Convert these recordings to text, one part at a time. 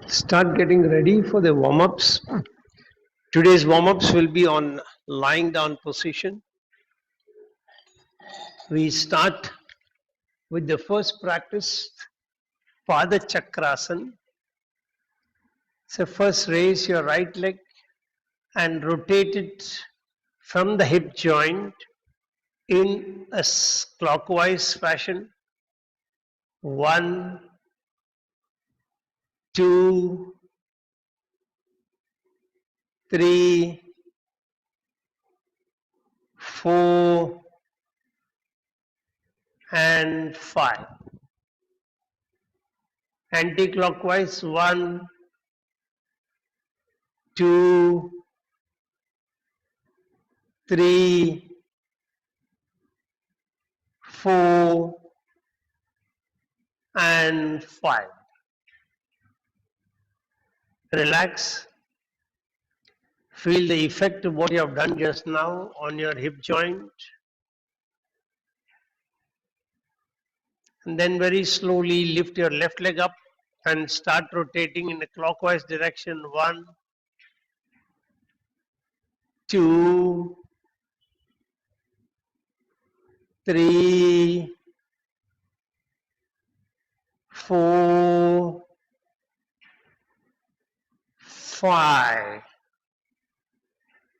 Start getting ready for the warm-ups. Today's warm-ups will be on lying down position. We start with the first practice, Pada Chakrasana. So first raise your right leg and rotate it from the hip joint in a clockwise fashion. 1, 2, 3, 4, and 5. Anti-clockwise 1, 2, 3, 4, and 5. Relax. Feel the effect of what you have done just now on your hip joint. And then very slowly lift your left leg up and start rotating in a clockwise direction. 1, 2, 3, 4, 5.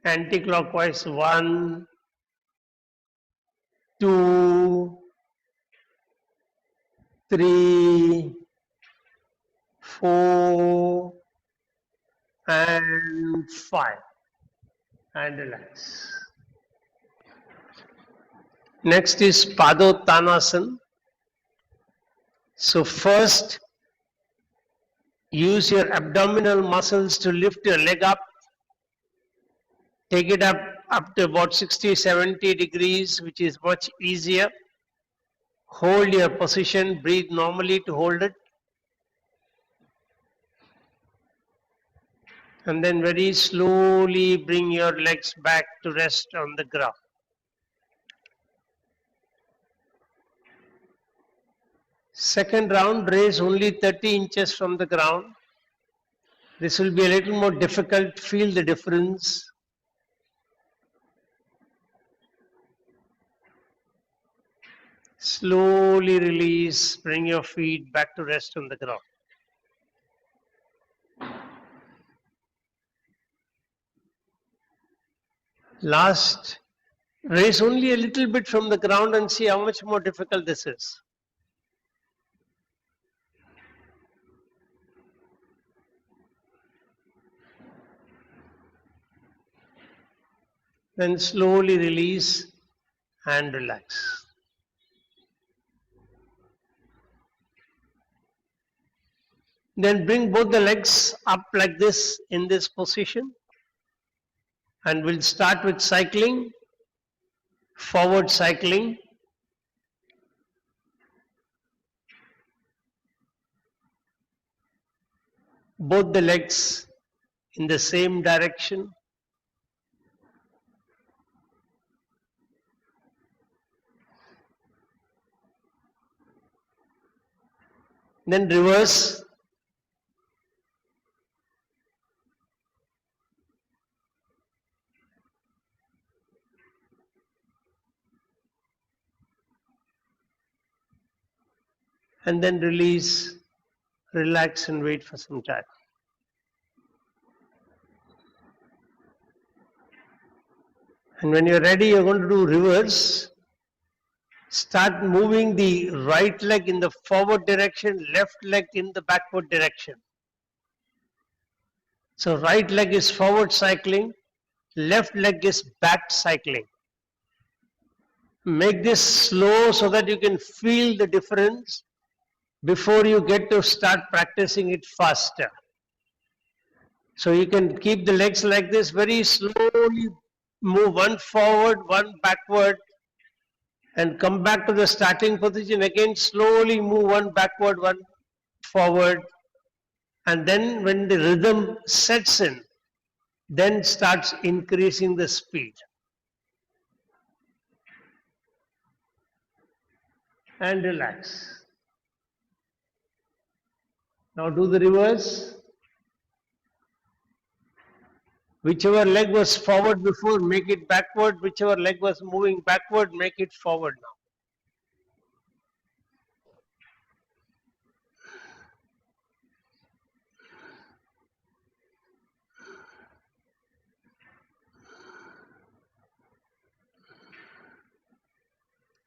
Anti-clockwise 1, 2, 3, 4, and 5. And relax. Next is Padottanasana. So first, use your abdominal muscles to lift your leg up. Take it up to about 60-70 degrees, which is much easier. Hold your position, breathe normally to hold it. And then very slowly bring your legs back to rest on the ground. Second round, raise only 30 inches from the ground. This will be a little more difficult. Feel the difference. Slowly release, bring your feet back to rest on the ground. Last, raise only a little bit from the ground and see how much more difficult this is. Then slowly release and relax. Then bring both the legs up like this in this position. And we'll start with cycling, forward cycling. Both the legs in the same direction. Then reverse. And then release, relax and wait for some time. And when you're ready, you're going to do reverse. Start moving the right leg in the forward direction, left leg in the backward direction. So right leg is forward cycling, left leg is back cycling. Make this slow so that you can feel the difference before you get to start practicing it faster. So you can keep the legs like this, very slowly move one forward, one backward, and come back to the starting position. Again, slowly move one backward, one forward. And then when the rhythm sets in, then starts increasing the speed. And relax. Now do the reverse. Whichever leg was forward before, make it backward. Whichever leg was moving backward, make it forward now.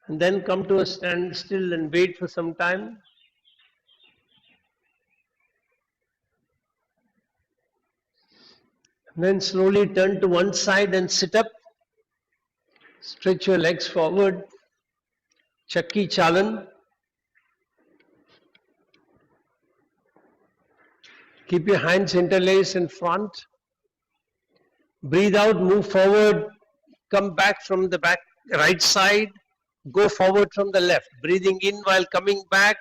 And then come to a standstill and wait for some time. And then slowly turn to one side and sit up. Stretch your legs forward. Chakki Chalan. Keep your hands interlaced in front. Breathe out, move forward. Come back from the back right side. Go forward from the left. Breathing in while coming back.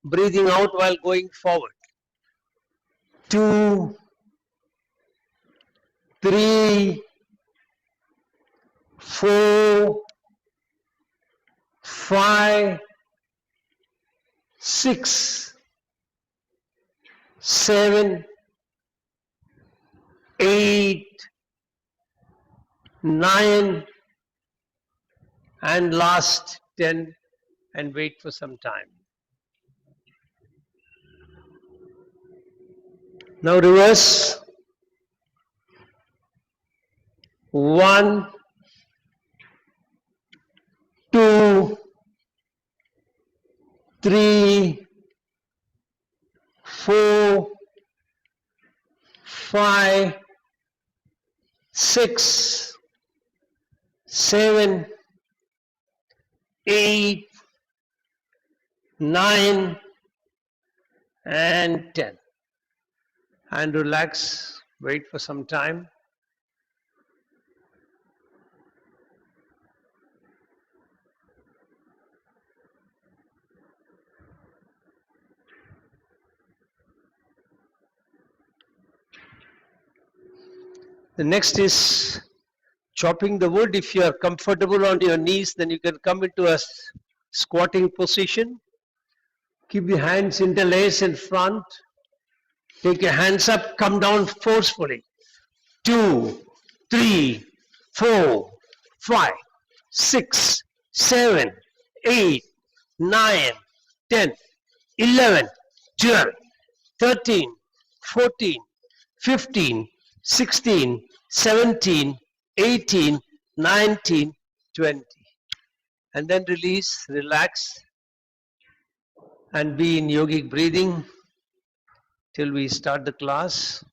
Breathing out while going forward. 2, 3, 4, 5, 6, 7, 8, 9, and last 10, and wait for some time. Now reverse. 1, 2, 3, 4, 5, 6, 7, 8, 9, and 10. And relax, wait for some time. The next is chopping the wood. If you are comfortable on your knees, then you can come into a squatting position. Keep your hands interlaced in front. Take your hands up, come down forcefully. 2, 3, 4, 5, 6, 7, 8, 9, 10, 11, 12, 13, 14, 15, 16, 17, 18, 19, 20. And then release, relax, and be in yogic breathing till we start the class.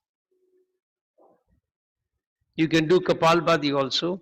You can do Kapalbhati also.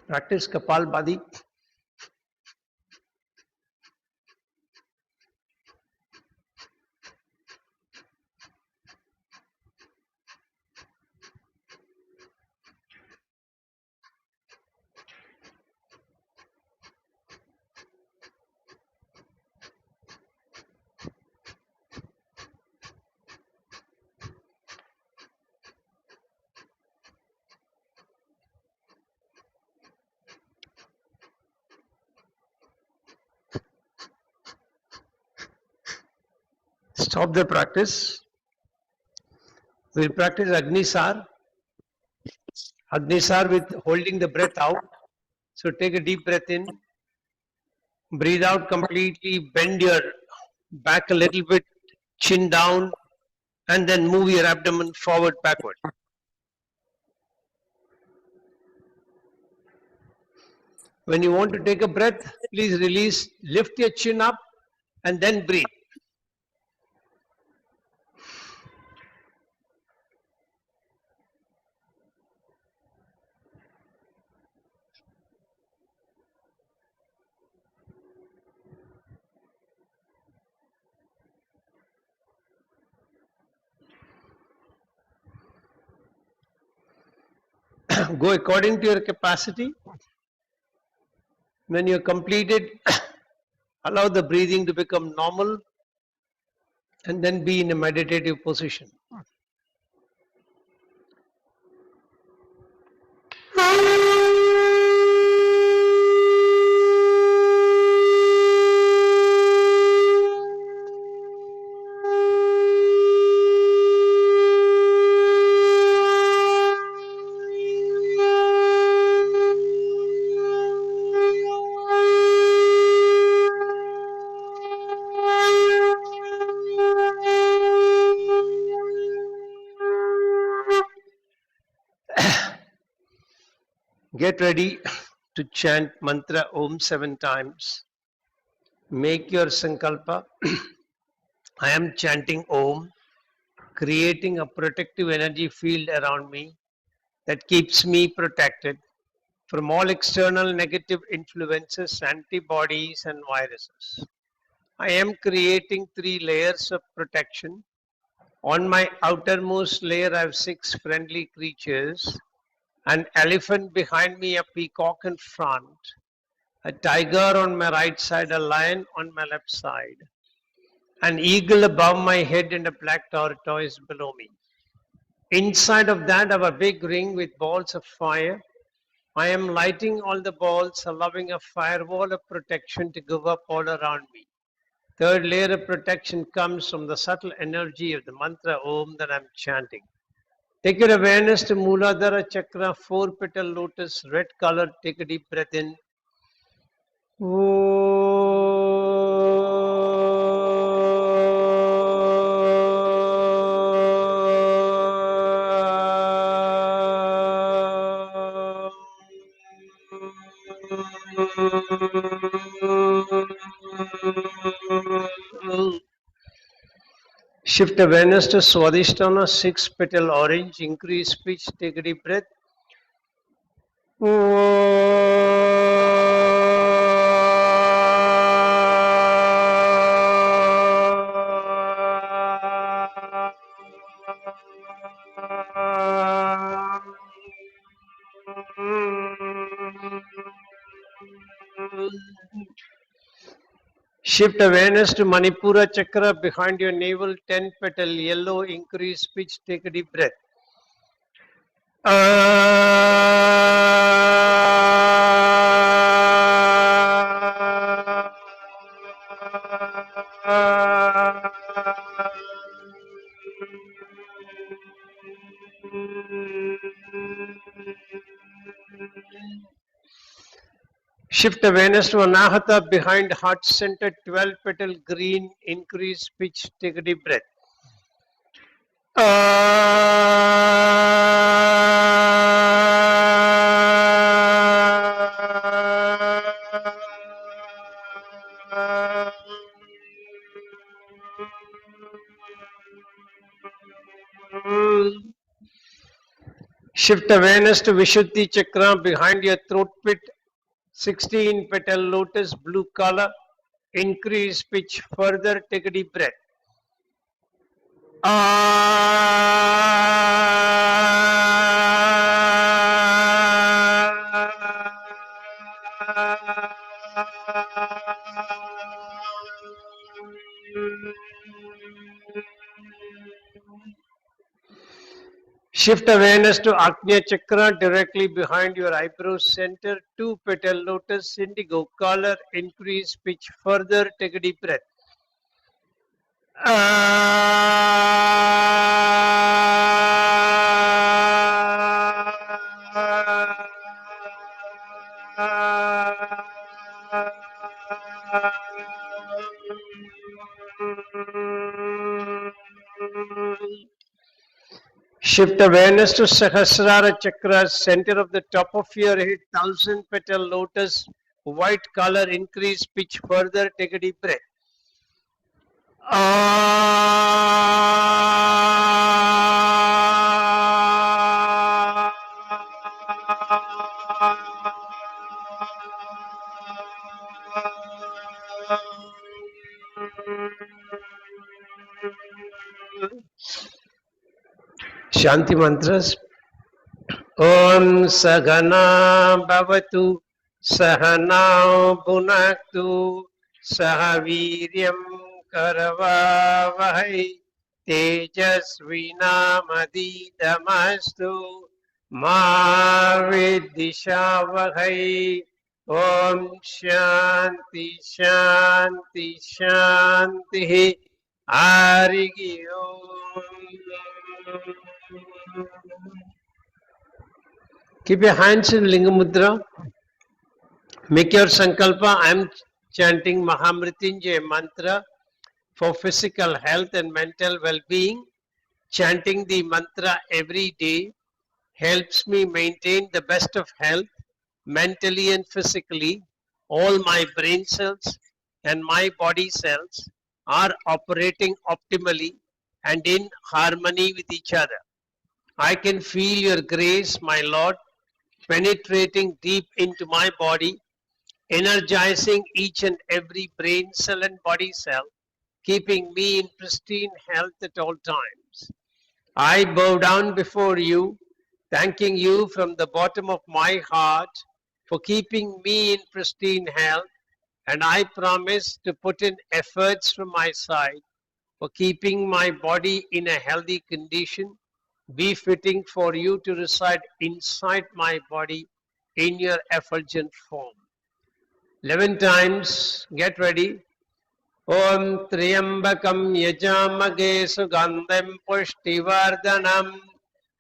Practice Kapalbhati. Stop the practice. We'll practice Agnisar. Agnisar with holding the breath out. So take a deep breath in. Breathe out completely. Bend your back a little bit. Chin down. And then move your abdomen forward, backward. When you want to take a breath, please release, lift your chin up and then breathe. Go according to your capacity. When you're completed, allow the breathing to become normal and then be in a meditative position. Get ready to chant mantra Om 7 times. Make your sankalpa. I am chanting Om, creating a protective energy field around me that keeps me protected from all external negative influences, antibodies, and viruses. I am creating 3 layers of protection. On my outermost layer, I have 6 friendly creatures: an elephant behind me, a peacock in front, a tiger on my right side, a lion on my left side, an eagle above my head, and a black tortoise below me. Inside of that, I have a big ring with balls of fire. I am lighting all the balls, allowing a firewall of protection to go up all around me. 3rd layer of protection comes from the subtle energy of the mantra Om that I'm chanting. Take your awareness to Mooladhara Chakra, 4-petal lotus, red color. Take a deep breath in. Shift awareness to Swadhisthana, 6-petal orange. Increase pitch. Take a deep breath. Shift awareness to Manipura Chakra behind your navel, 10-petal yellow. Increase pitch. Take a deep breath. Shift awareness to Anahata behind heart center, 12-petal green. Increase pitch. Take a deep breath. Shift awareness to Vishuddhi Chakra behind your throat pit, 16-petal lotus, blue color. Increase pitch further. Take a deep breath. Shift awareness to Agnya Chakra directly behind your eyebrow center, 2-petal lotus, indigo color. Increase pitch further. Take a deep breath. Shift awareness to Sahasrara Chakra, center of the top of your head, 1000 petal lotus, white color, increase pitch further, take a deep breath. Shanti mantras. Om Sagana Bhavatu Sahanao Bhunaktu Sahaviryam Karavavahai Tejasvinamadidamastu Ma Vidishavahai. Om Shanti Shanti Shanti Harigi Om. Keep your hands in Linga Mudra. Make your sankalpa. I am chanting Mahamrityunjay mantra for physical health and mental well-being. Chanting the mantra every day helps me maintain the best of health, mentally and physically. All my brain cells and my body cells are operating optimally and in harmony with each other. I can feel your grace, my Lord, penetrating deep into my body, energizing each and every brain cell and body cell, keeping me in pristine health at all times. I bow down before you, thanking you from the bottom of my heart for keeping me in pristine health, and I promise to put in efforts from my side for keeping my body in a healthy condition, befitting for you to reside inside my body in your effulgent form. 11 times, get ready. Om Triambakam Yajamage Sugandham Pushtivardhanam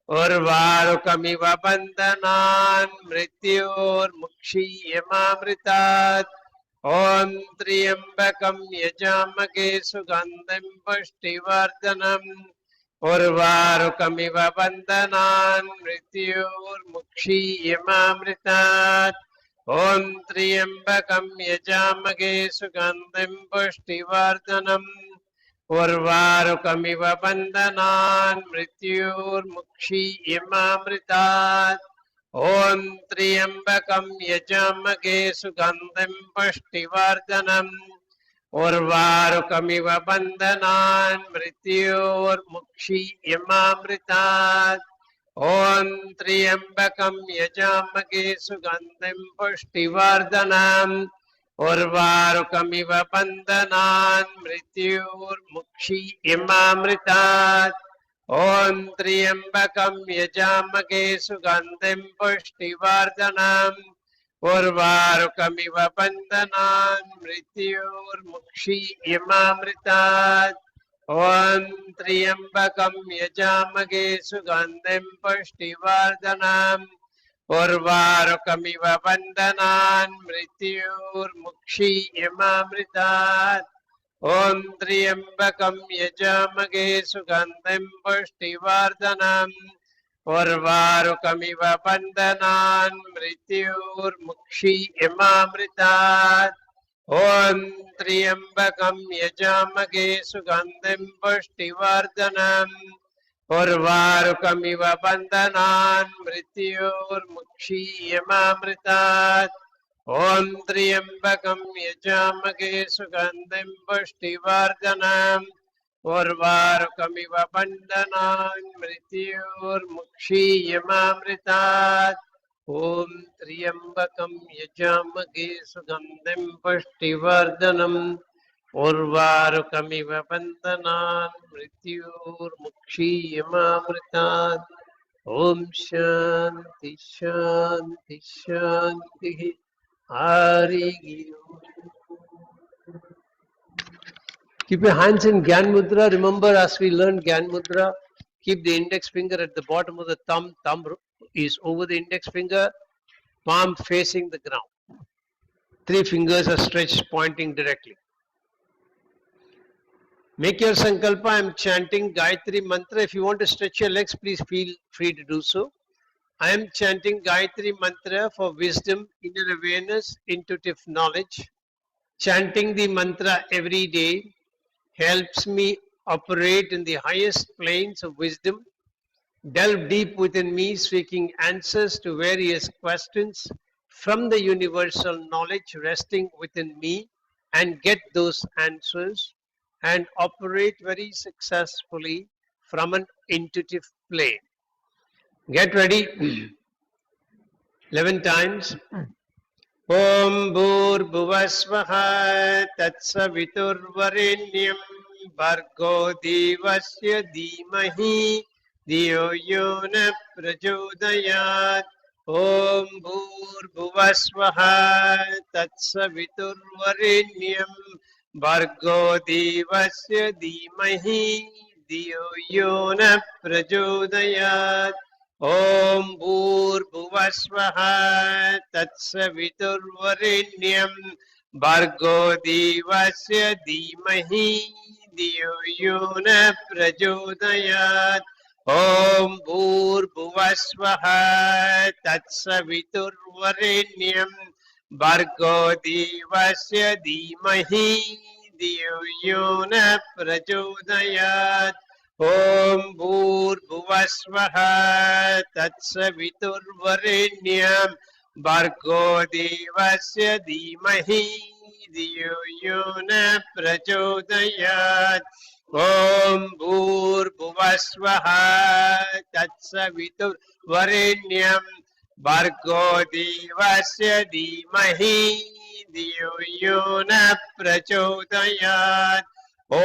Urvarukamiva Bandhanan Mrityor Mukshiyamamritat. Om Triambakam Yajamage Sugandham Pushtivardhanam Urvarukamiva Bandhanan Mrityor Mukshiyamamritat. Om Triambakam Yajamage Sugandham Pushtivardhanam Urvarukamiva Bandhanan Mrityur Mukshiyamamritat. Om Triambakam Yajamage Sugandham Pushtivardhanam Urvarukamiva Bandhanan Mrityur Mukshiyamamritat. Om Triambakam Yajamage Sugandham Pushtivardhanam Urvarukamiva Bandhanan Mrityur Mukshiyamamritat. Om Triambakam Yajamage Sugandham Pushtivardhanam Urvarukamiva Bandhanan Mrityur Mukshiyamamritat. Om Triambakam Yajamage Sugandham Pushtivardhanam Urvarukamiva Bandhanan Mrityur Mukshiyamamritat. Om Triambakam Yajamage Sugandham Pushtivardhanam Urvarukamiva Bandhanan Mrityur Mukshiyamamritat. Om Triambakam Yajamage Sugandham Pushtivardhanam Urvarukamiva Bandhanan Mrityur Mukshiyamamritat. Om Triambakam Yajamage Sugandham Pushtivardhanam Urvarukamiva Bandhanan Mrityur Mukshiyamamritat. Om Triambakam Yajamage Sugandham Pushtivardhanam Urvarukamiva Bandhanan Mrityur Mukshiyamamritat. Om Shanti Shanti Shanti Hari. Keep your hands in Gyan Mudra. Remember, as we learned Gyan Mudra, keep the index finger at the bottom of the thumb. Thumb is over the index finger, palm facing the ground. 3 fingers are stretched, pointing directly. Make your sankalpa. I am chanting Gayatri mantra. If you want to stretch your legs, please feel free to do so. I am chanting Gayatri mantra for wisdom, inner awareness, intuitive knowledge. Chanting the mantra every day helps me operate in the highest planes of wisdom, delve deep within me, seeking answers to various questions from the universal knowledge resting within me, and get those answers and operate very successfully from an intuitive plane. Get ready. 11 times. ॐ भूर्भुवस्वः तत्सवितुर्वरेण्यं भर्गो देवस्य धीमहि धियो यो न प्रचोदयात् ॐ भूर्भुवस्वः तत्सवितुर्वरेण्यं भर्गो देवस्य धीमहि धियो यो न प्रचोदयात् ॐ भूर्भुवस्वः तत्सवितुर्वरेण्यं भर्गो देवस्य धीमहि धियो यो न प्रचोदयात् ॐ भूर्भुवस्वः तत्सवितुर्वरेण्यं भर्गो देवस्य धीमहि धियो यो न प्रचोदयात् ॐ भूर्भुवस्वः तत्सवितुर्वरेण्यं भर्गो देवस्य धीमहि धियो यो न प्रचोदयात् ॐ भूर्भुवस्वः तत्सवितुर्वरेण्यं भर्गो देवस्य धीमहि धियो यो न प्रचोदयात् ॐ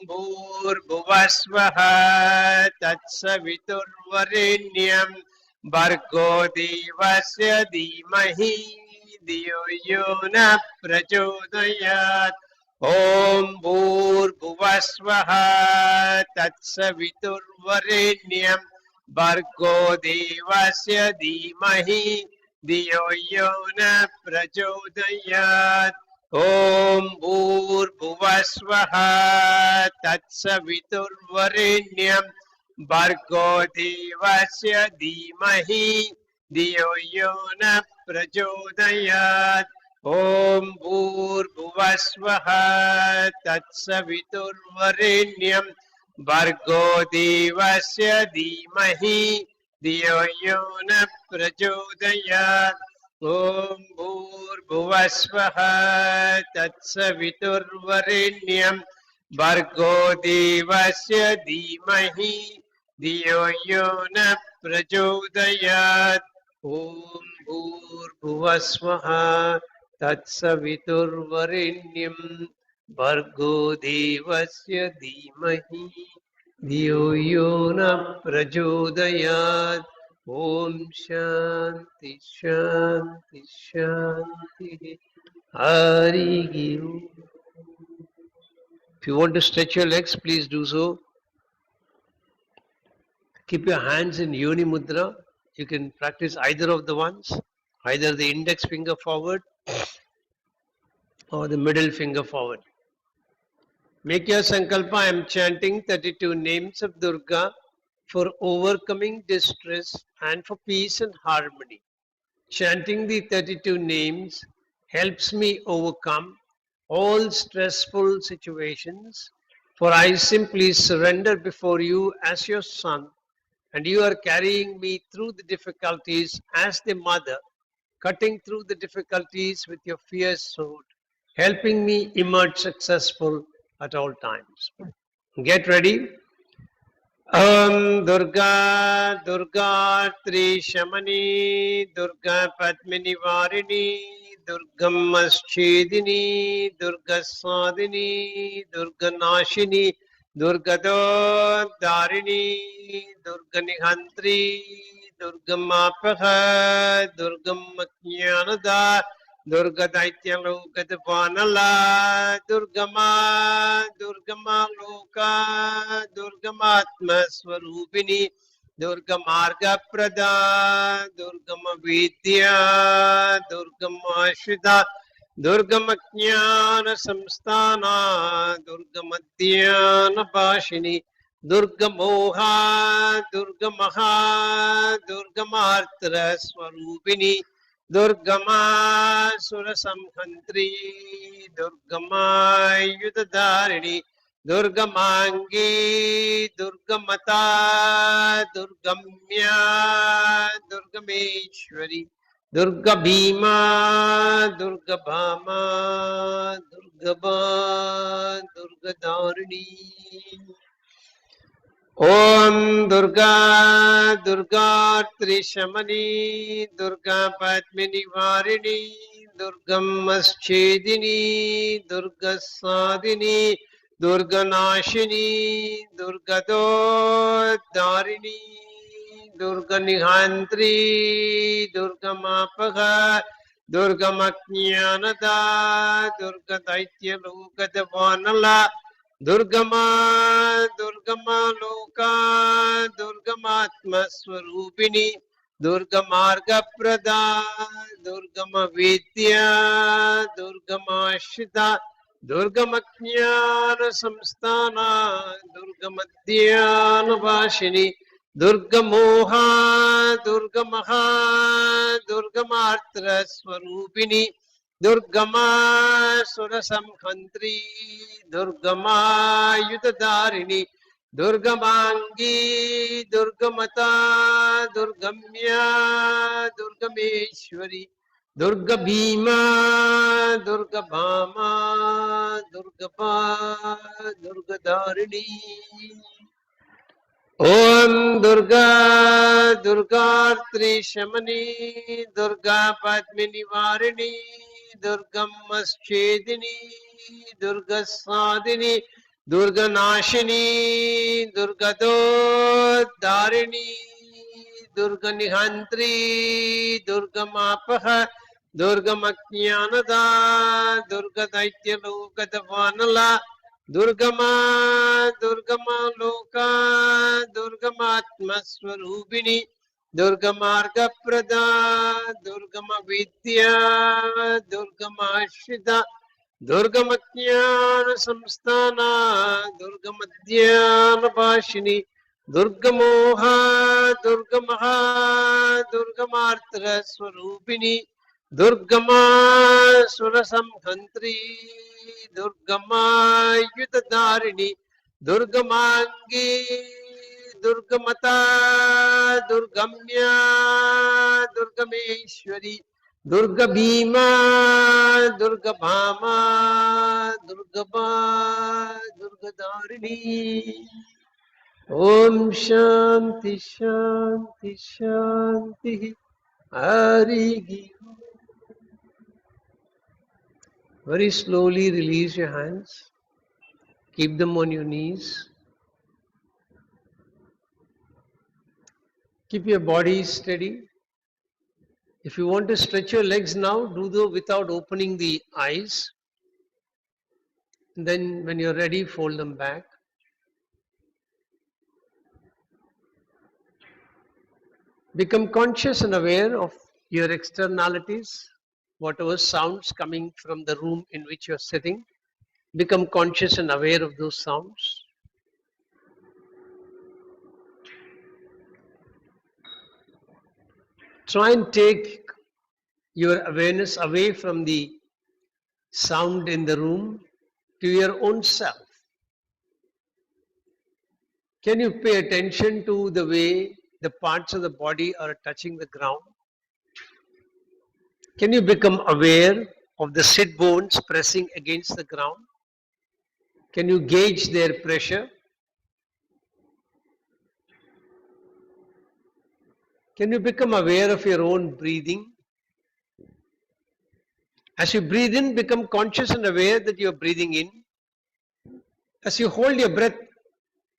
भूर्भुवस्वः तत्सवितुर्वरेण्यं भर्गो देवस्य धीमहि धियो यो न प्रचोदयात् ॐ भूर्भुवस्वः तत्सवितुर्वरेण्यं भर्गो देवस्य धीमहि धियो यो न प्रचोदयात् ॐ भूर्भुवस्वः तत्सवितुर्वरेण्यं भर्गो देवस्य धीमहि धियो यो न प्रचोदयात् ॐ भूर्भुवस्वः तत्सवितुर्वरेण्यं भर्गो देवस्य धीमहि धियो यो न प्रचोदयात् ॐ भूर्भुवस्वः तत्सवितुर्वरेण्यं भर्गो देवस्य धीमहि धियो यो न प्रचोदयात् ॐ भूर्भुवस्वः तत्सवितुर्वरेण्यं भर्गो देवस्य धीमहि धियो यो न प्रचोदयात् ॐ शान्ति शान्ति शान्तिः हरि ओम. If you want to stretch your legs, please do so. Keep your hands in Yoni Mudra. You can practice either of the ones, either the index finger forward or the middle finger forward. Make your sankalpa. I am chanting 32 names of Durga for overcoming distress and for peace and harmony. Chanting the 32 names helps me overcome all stressful situations, for I simply surrender before you as your son, and you are carrying me through the difficulties as the mother, cutting through the difficulties with your fierce sword, helping me emerge successful at all times. Get ready. Durga Durga Trishamani Durga Padmini Varini Durga Maschedini Durga Sadini Durga Nashini Durga Darini Durga Nihantri Durga Mapaha Durga Makyanada Durga Daityalukavanala Durgama Durgama Loka Durgamatma Swarupini Durga Marga Prada Durgama Vidya Durgama Shida Durgamaknyana samsthana Durgamadhyana pashini Durgamoha Durgamaha Durgamartra swarupini Durgama Surasamhantri Durgama Yudhadharini Durgamangi Durgamata Durgamya Durgameshwari Durga Bhima, Durga Bhama, Durga Ba, Durga Dharini. Om Durga, Durga Trishamani, Durga Padmini Varini, Durga Maschedini, Durga Sadini, Durga Nashini, Durga Dharini. Durga Nihantri, Durga Mapaga, Durga Maknyanada, Durga Daitya Loka Vanala, Durga Ma Loka, Durga Matma Swarupini, Durga Marga Prada, Durga Ma Vidya, Durga Ma Shita, Durga Maknyana Samsthana, Durga Madhyana Vashini, Durga Moha, Durga Maha, Durga Martra Swarupini, Durga Ma Surasamhantri, Durga Ma Yudhadharini, Durga Mangi, Durga Mata, Durga Mya, Durga Meshwari, Durga Bhima, Durga Bhama, Durga Pa, Durga Dharini. Om Durga, Durga Trishamani, Durga Padmini Varini, Durga Maschedini, Durga Sadini, Durga Nashini, Durga Dharini, Durga Nihantri, Durga Mapaha, Durga Maknyanada, Durga Daitya Lokadavanala, Durgama, Durgama Loka, Durgamatma Swarupini, Durgamarga Prada, Durgama Vidya, Durgama Shida, Durgamatnyana Samsthana, Durgamadhyana Vashini, Durgamoha, Durgamaha, Durgamartra Swarupini, Durgama Surasamhantri, Durgama Yudhadharini, Durgamangi, Durgamata, Durgamya, Durgameshwari, Durga Bhima, Durga Bhama, Durga Ba, Durga Dharini. Om Shanti Shanti Shanti Hari. Very slowly release your hands. Keep them on your knees. Keep your body steady. If you want to stretch your legs now, do so without opening the eyes. And then when you're ready, fold them back. Become conscious and aware of your externalities, whatever sounds coming from the room in which you're sitting. Become conscious and aware of those sounds. Try and take your awareness away from the sound in the room to your own self. Can you pay attention to the way the parts of the body are touching the ground? Can you become aware of the sit bones pressing against the ground? Can you gauge their pressure? Can you become aware of your own breathing? As you breathe in, become conscious and aware that you are breathing in. As you hold your breath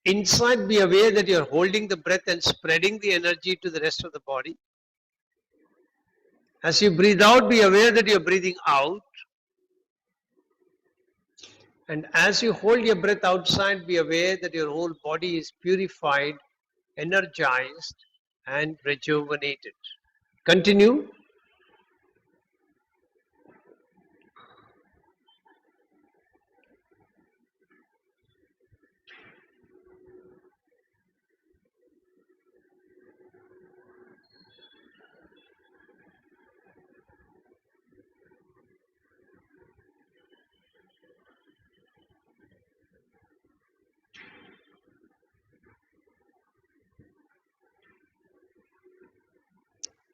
inside, be aware that you are holding the breath and spreading the energy to the rest of the body. As you breathe out, be aware that you are breathing out. And as you hold your breath outside, be aware that your whole body is purified, energized, and rejuvenated. Continue.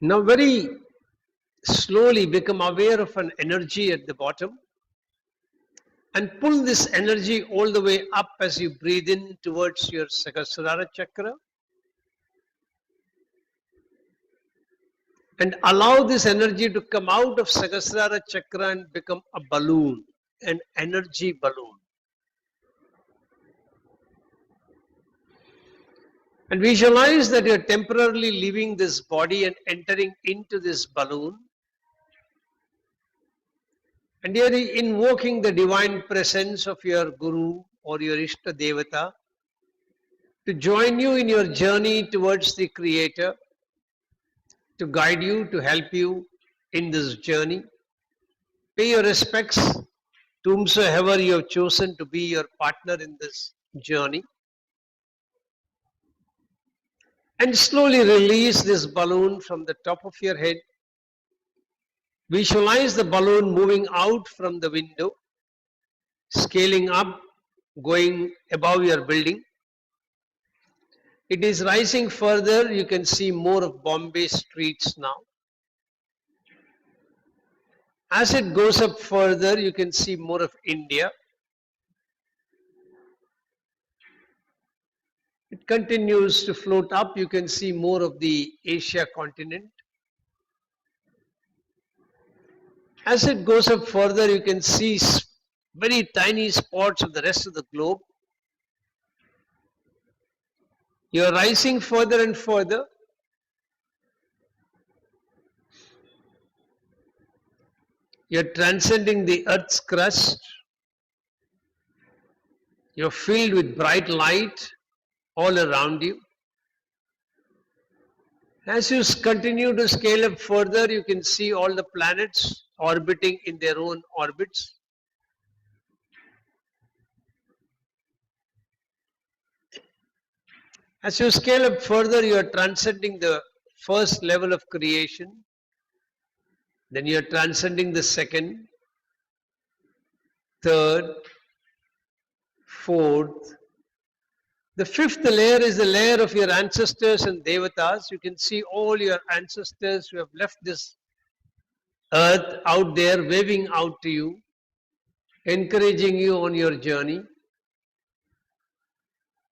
Now very slowly become aware of an energy at the bottom and pull this energy all the way up as you breathe in towards your Sahasrara chakra, and allow this energy to come out of Sahasrara chakra and become a balloon, an energy balloon. And visualize that you're temporarily leaving this body and entering into this balloon. And you're invoking the divine presence of your Guru or your Ishta Devata to join you in your journey towards the Creator, to guide you, to help you in this journey. Pay your respects to whomsoever you have chosen to be your partner in this journey. And slowly release this balloon from the top of your head. Visualize the balloon moving out from the window, scaling up, going above your building. It is rising further. You can see more of Bombay streets now. As it goes up further, you can see more of India. It continues to float up. You can see more of the Asia continent. As it goes up further, you can see very tiny spots of the rest of the globe. You are rising further and further. You are transcending the earth's crust. You are filled with bright light all around you. As you continue to scale up further, you can see all the planets orbiting in their own orbits. As you scale up further, you are transcending the first level of creation. Then you are transcending the second, third, fourth. The fifth layer is the layer of your ancestors and devatas. You can see all your ancestors who have left this earth out there waving out to you, encouraging you on your journey.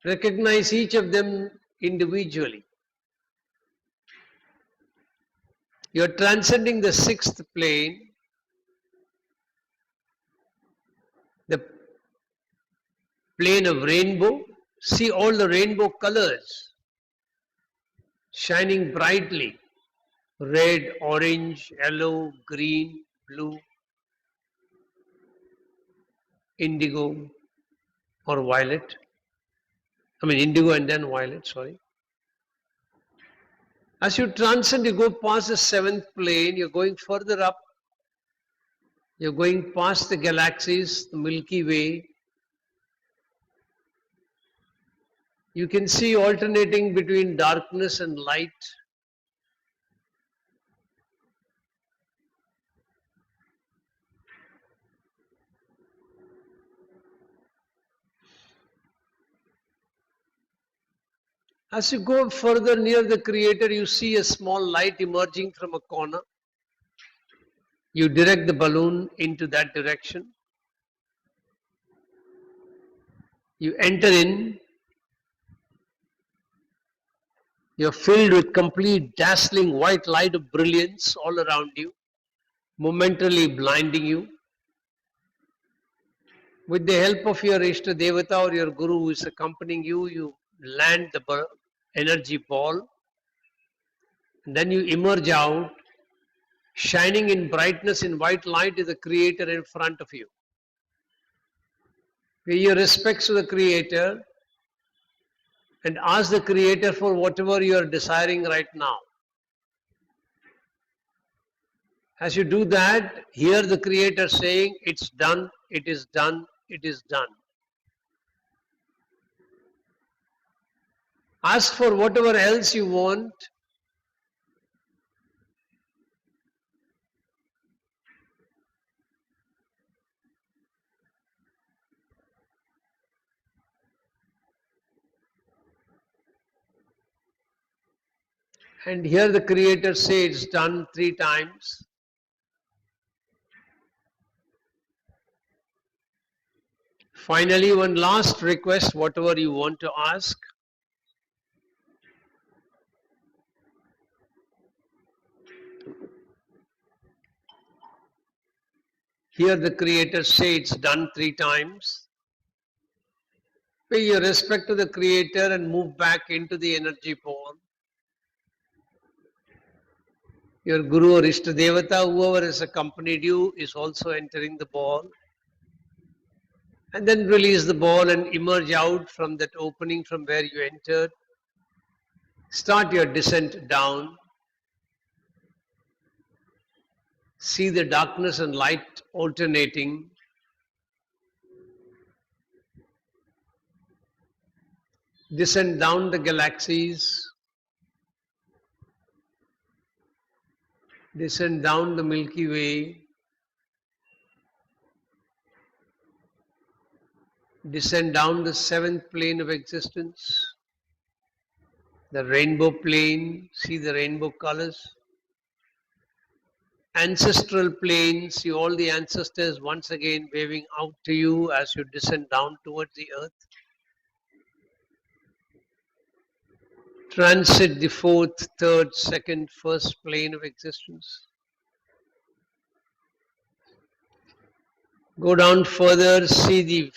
Recognize each of them individually. You are transcending the sixth plane, the plane of rainbow. See all the rainbow colors shining brightly. Red, orange, yellow, green, blue, indigo or violet. Indigo and then violet, sorry. As you transcend, you go past the seventh plane, you're going further up. You're going past the galaxies, the Milky Way. You can see alternating between darkness and light. As you go further near the Creator, you see a small light emerging from a corner. You direct the balloon into that direction. You enter in. You're filled with complete dazzling white light of brilliance all around you, momentarily blinding you. With the help of your Ishta Devata or your Guru who is accompanying you, you land the energy ball. And then you emerge out, shining in brightness in white light is the Creator in front of you. Pay your respects to the Creator and ask the Creator for whatever you are desiring right now. As you do that, hear the Creator saying, "It's done, it is done, it is done." Ask for whatever else you want. And here the Creator says it's done 3 times. Finally, one last request, whatever you want to ask. Here the Creator says it's done 3 times. Pay your respect to the Creator and move back into the energy ball. Your Guru or Ishta Devata, whoever has accompanied you, is also entering the ball. And then release the ball and emerge out from that opening from where you entered. Start your descent down. See the darkness and light alternating. Descend down the galaxies. Descend down the Milky Way. Descend down the 7th plane of existence. The rainbow plane, see the rainbow colors. Ancestral plane, see all the ancestors once again waving out to you as you descend down towards the earth. Transit the 4th, 3rd, 2nd, 1st plane of existence. Go down further, see the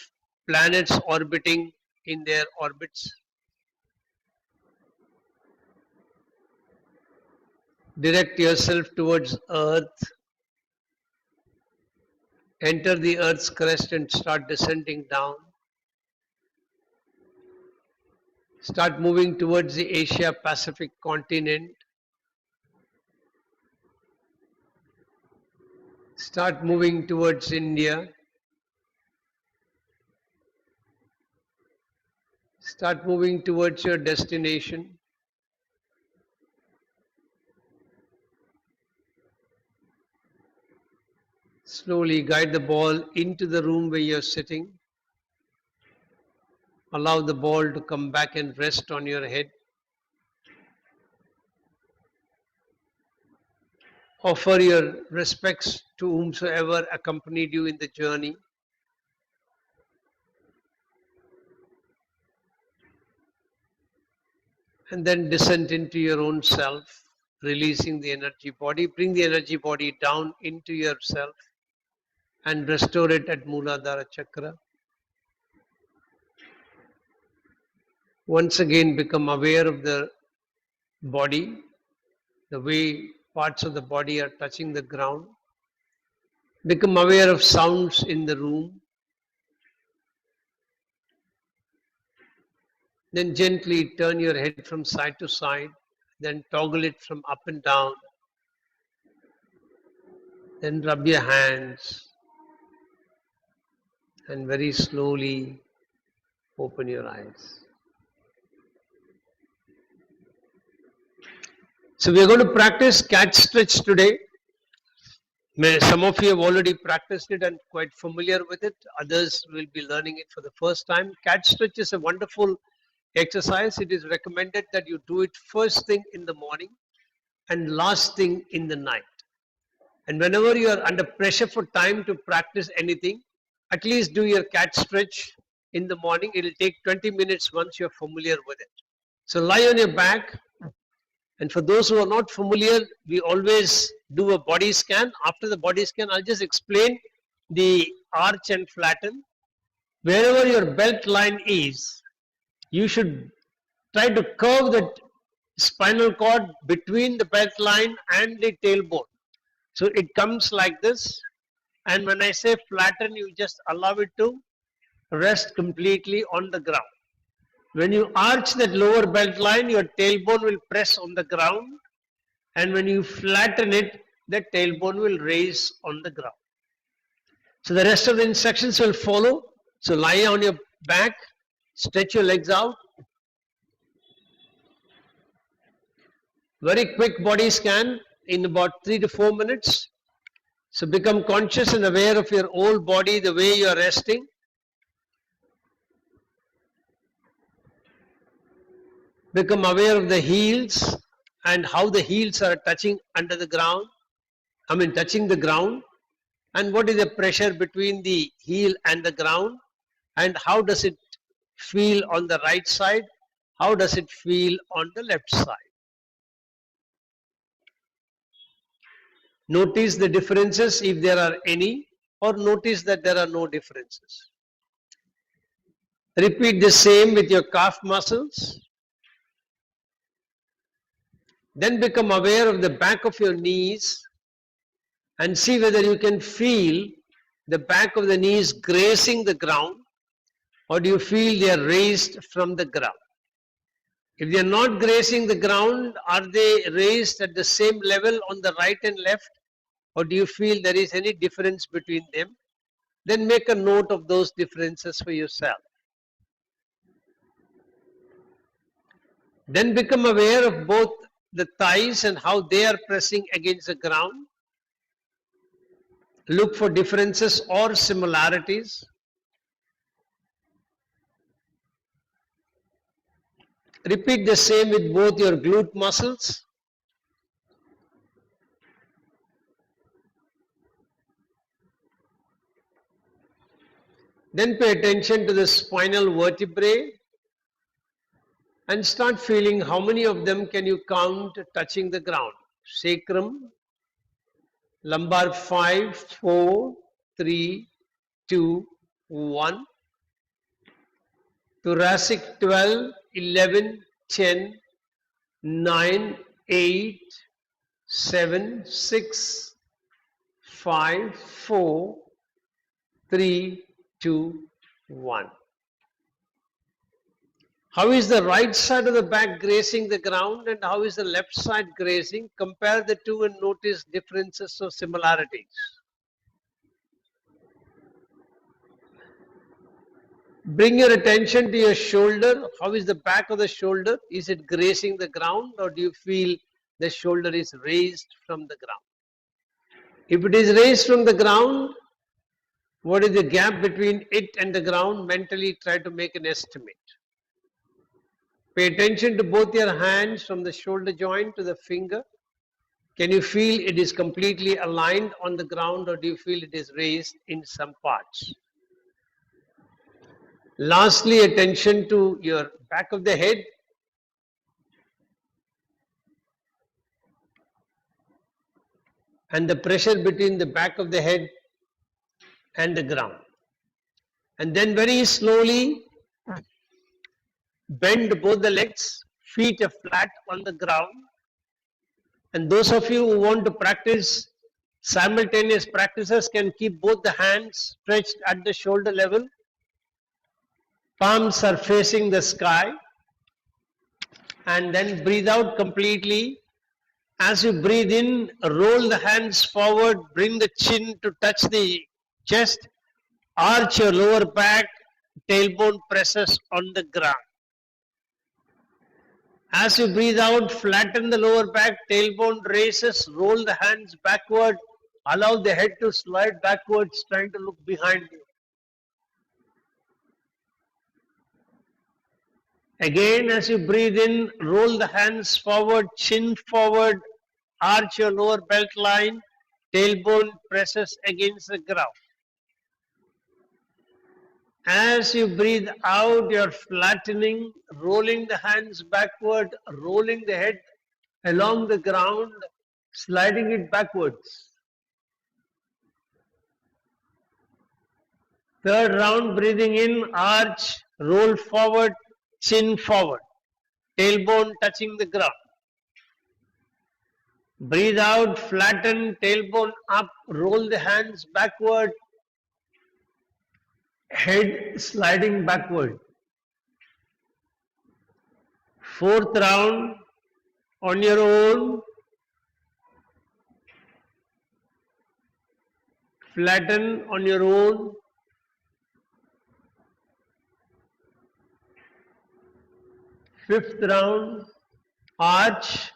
planets orbiting in their orbits. Direct yourself towards Earth. Enter the Earth's crest and start descending down. Start moving towards the Asia-Pacific continent. Start moving towards India. Start moving towards your destination. Slowly guide the ball into the room where you're sitting. Allow the ball to come back and rest on your head. Offer your respects to whomsoever accompanied you in the journey. And then descend into your own self, releasing the energy body. Bring the energy body down into yourself and restore it at Mooladhara Chakra. Once again become aware of the body, the way parts of the body are touching the ground. Become aware of sounds in the room. Then gently turn your head from side to side, then toggle it from up and down. Then rub your hands and very slowly open your eyes. So we are going to practice cat stretch today. Some of you have already practiced it and quite familiar with it. Others will be learning it for the first time. Cat stretch is a wonderful exercise. It is recommended that you do it first thing in the morning and last thing in the night. And whenever you are under pressure for time to practice anything, at least do your cat stretch in the morning. It will take 20 minutes once you are familiar with it. So lie on your back. And for those who are not familiar, we always do a body scan. After the body scan, I'll just explain the arch and flatten. Wherever your belt line is, you should try to curve the spinal cord between the belt line and the tailbone. So it comes like this. And when I say flatten, you just allow it to rest completely on the ground. When you arch that lower belt line, your tailbone will press on the ground. And when you flatten it, the tailbone will raise on the ground. So the rest of the instructions will follow. So lie on your back, stretch your legs out. Very quick body scan in about 3 to 4 minutes. So become conscious and aware of your whole body, the way you are resting. Become aware of the heels and how the heels are touching under the ground, touching the ground, and what is the pressure between the heel and the ground, and how does it feel on the right side, how does it feel on the left side. Notice the differences if there are any, or notice that there are no differences. Repeat the same with your calf muscles. Then become aware of the back of your knees and see whether you can feel the back of the knees grazing the ground, or do you feel they are raised from the ground. If they are not grazing the ground, are they raised at the same level on the right and left, or do you feel there is any difference between them? Then make a note of those differences for yourself. Then become aware of both the thighs and how they are pressing against the ground. Look for differences or similarities. Repeat the same with both your glute muscles. Then pay attention to the spinal vertebrae and start feeling how many of them can you count touching the ground. Sacrum, lumbar 5, 4, 3, 2, 1. Thoracic 12, 11, 10, 9, 8, 7, 6, 5, 4, 3, 2, 1. How is the right side of the back grazing the ground and how is the left side grazing? Compare the two and notice differences or similarities. Bring your attention to your shoulder. How is the back of the shoulder? Is it grazing the ground, or do you feel the shoulder is raised from the ground? If it is raised from the ground, what is the gap between it and the ground? Mentally try to make an estimate. Pay attention to both your hands from the shoulder joint to the finger. Can you feel it is completely aligned on the ground, or do you feel it is raised in some parts? Lastly, attention to your back of the head. And the pressure between the back of the head and the ground. And then very slowly bend both the legs, feet are flat on the ground. And those of you who want to practice simultaneous practices can keep both the hands stretched at the shoulder level. Palms are facing the sky. And then breathe out completely. As you breathe in, roll the hands forward, bring the chin to touch the chest, arch your lower back, tailbone presses on the ground. As you breathe out, flatten the lower back, tailbone raises, roll the hands backward, allow the head to slide backwards, trying to look behind you. Again, as you breathe in, roll the hands forward, chin forward, arch your lower belt line, tailbone presses against the ground. As you breathe out, you're flattening, rolling the hands backward, rolling the head along the ground, sliding it backwards. Third round, breathing in, arch, roll forward, chin forward, tailbone touching the ground. Breathe out, flatten, tailbone up, roll the hands backward, head sliding backward. Fourth round, on your own, flatten on your own. Fifth round, arch,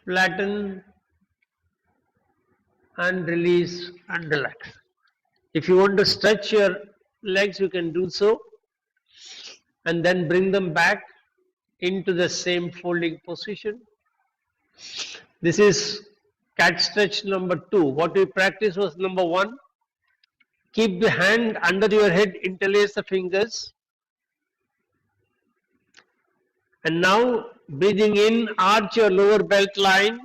flatten and release and relax. If you want to stretch your legs, you can do so and then bring them back into the same folding position. This is cat stretch number 2. What we practiced was number 1. Keep the hand under your head, interlace the fingers. And now breathing in, arch your lower belt line,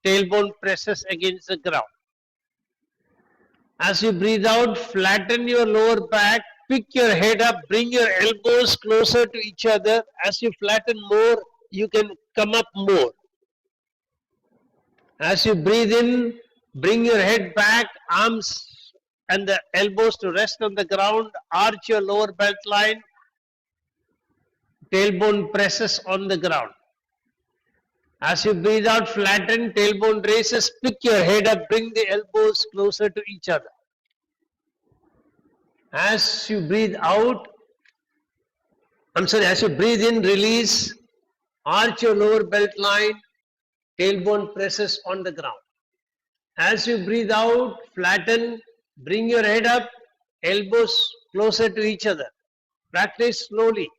tailbone presses against the ground. As you breathe out, flatten your lower back, pick your head up, bring your elbows closer to each other. As you flatten more, you can come up more. As you breathe in, bring your head back, arms and the elbows to rest on the ground, arch your lower belt line, tailbone presses on the ground. As you breathe out, flatten, tailbone raises, pick your head up, bring the elbows closer to each other. As you breathe out, as you breathe in, release, arch your lower belt line, tailbone presses on the ground. As you breathe out, flatten, bring your head up, elbows closer to each other. Practice slowly.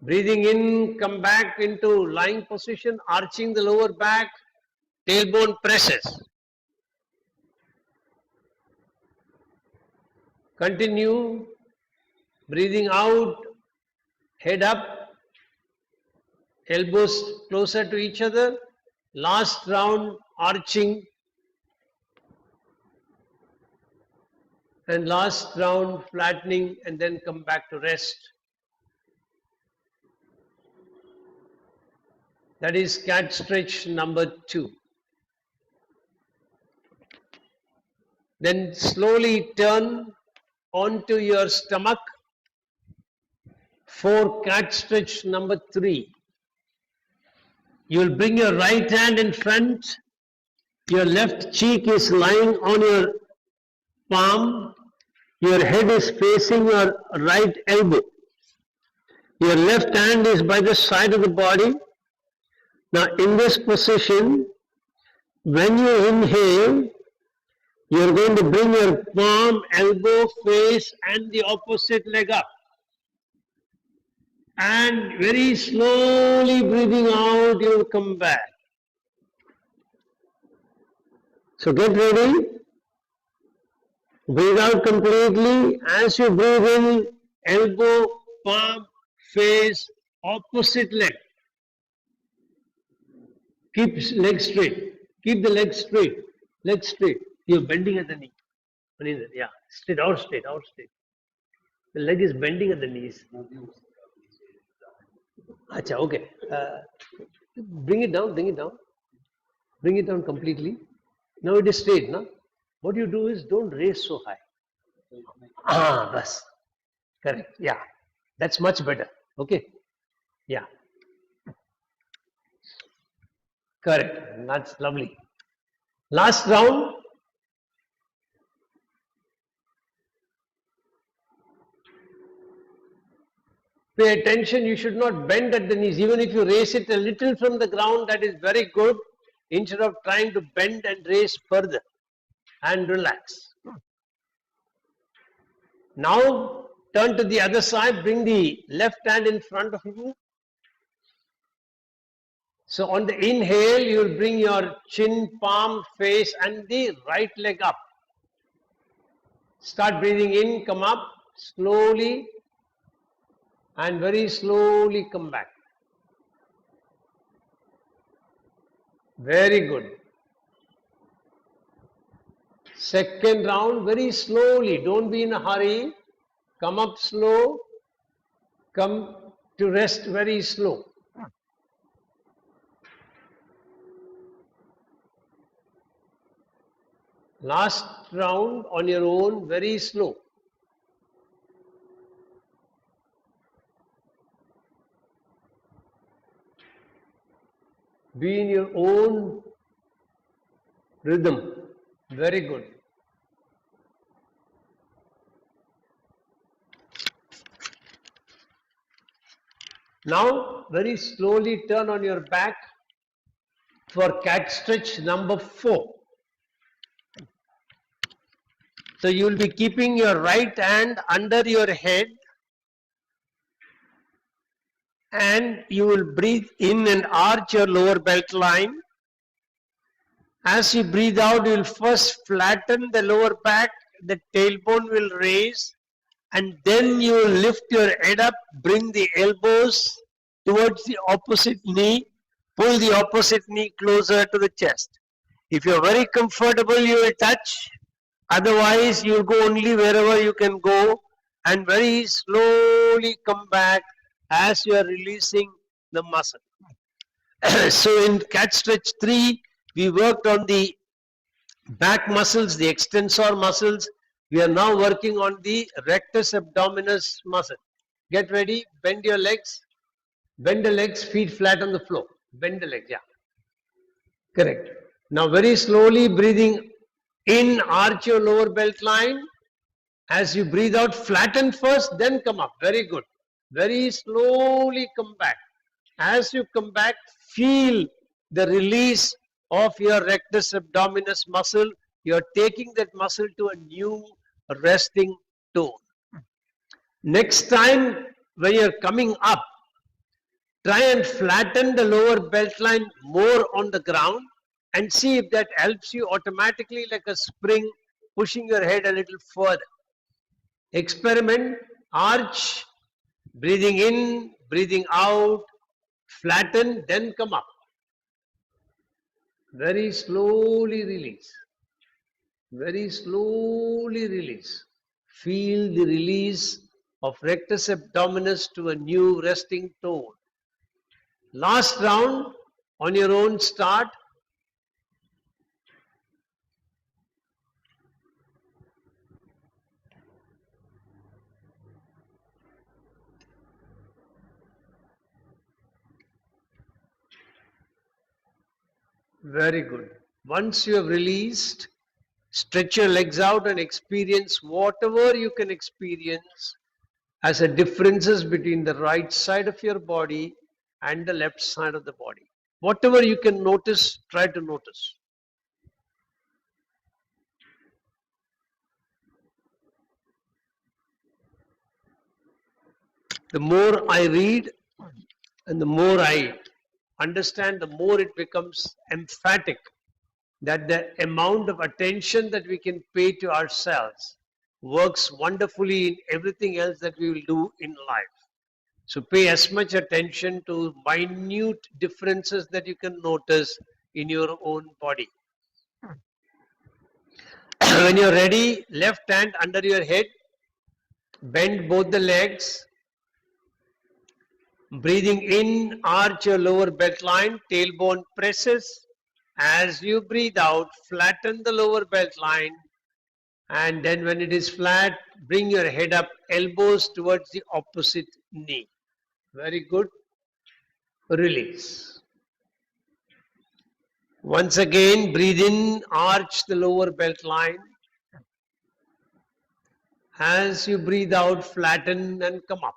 Breathing in, come back into lying position, arching the lower back, tailbone presses. Continue. Breathing out, head up, elbows closer to each other. Last round, arching. And last round, flattening, and then come back to rest. That is cat stretch number 2. Then slowly turn onto your stomach for cat stretch number 3. You will bring your right hand in front. Your left cheek is lying on your palm. Your head is facing your right elbow. Your left hand is by the side of the body. Now in this position, when you inhale, you are going to bring your palm, elbow, face and the opposite leg up. And very slowly breathing out, you will come back. So get ready. Breathe out completely. As you breathe in, elbow, palm, face, opposite leg. Keep legs straight. Keep the legs straight. Legs straight. You're bending at the knee. Yeah, straight, out straight, out straight. The leg is bending at the knees. Acha, okay. Bring it down, bring it down. Bring it down completely. Now it is straight, no? What you do is don't raise so high. Bas. Correct. Yeah. That's much better. Okay. Yeah. Correct. That's lovely. Last round. Pay attention, you should not bend at the knees. Even if you raise it a little from the ground, that is very good, instead of trying to bend and raise further. And relax. Now turn to the other side, bring the left hand in front of you. So on the inhale, you will bring your chin, palm, face and the right leg up. Start breathing in, come up slowly and very slowly come back. Very good. Second round, very slowly, don't be in a hurry. Come up slow, come to rest very slow. Last round on your own, very slow. Be in your own rhythm. Very good. Now, very slowly turn on your back for cat stretch number 4. So you will be keeping your right hand under your head and you will breathe in and arch your lower belt line. As you breathe out, you will first flatten the lower back, the tailbone will raise, and then you will lift your head up, bring the elbows towards the opposite knee, pull the opposite knee closer to the chest. If you're very comfortable, you will touch. Otherwise, you will go only wherever you can go and very slowly come back as you are releasing the muscle. So in cat stretch 3, we worked on the back muscles, the extensor muscles. We are now working on the rectus abdominis muscle. Get ready, bend your legs, bend the legs, feet flat on the floor. Bend the legs, yeah. Correct. Now very slowly breathing in, arch your lower belt line. As you breathe out, flatten first, then come up. Very good. Very slowly come back. As you come back, feel the release of your rectus abdominis muscle. You are taking that muscle to a new resting tone. Next time when you are coming up, try and flatten the lower belt line more on the ground and see if that helps you automatically, like a spring, pushing your head a little further. Experiment, arch, breathing in, breathing out, flatten, then come up. Very slowly release. Very slowly release. Feel the release of rectus abdominis to a new resting tone. Last round, on your own start. Very good. Once you have released, stretch your legs out and experience whatever you can experience as a differences between the right side of your body and the left side of the body. Whatever you can notice, try to notice. The more I read and the more I understand, the more it becomes emphatic that the amount of attention that we can pay to ourselves works wonderfully in everything else that we will do in life. So pay as much attention to minute differences that you can notice in your own body. When you're ready, left hand under your head, bend both the legs. Breathing in, arch your lower belt line, tailbone presses. As you breathe out, flatten the lower belt line, and then when it is flat, bring your head up, elbows towards the opposite knee. Very good. Release. Once again, breathe in, arch the lower belt line. As you breathe out, flatten and come up.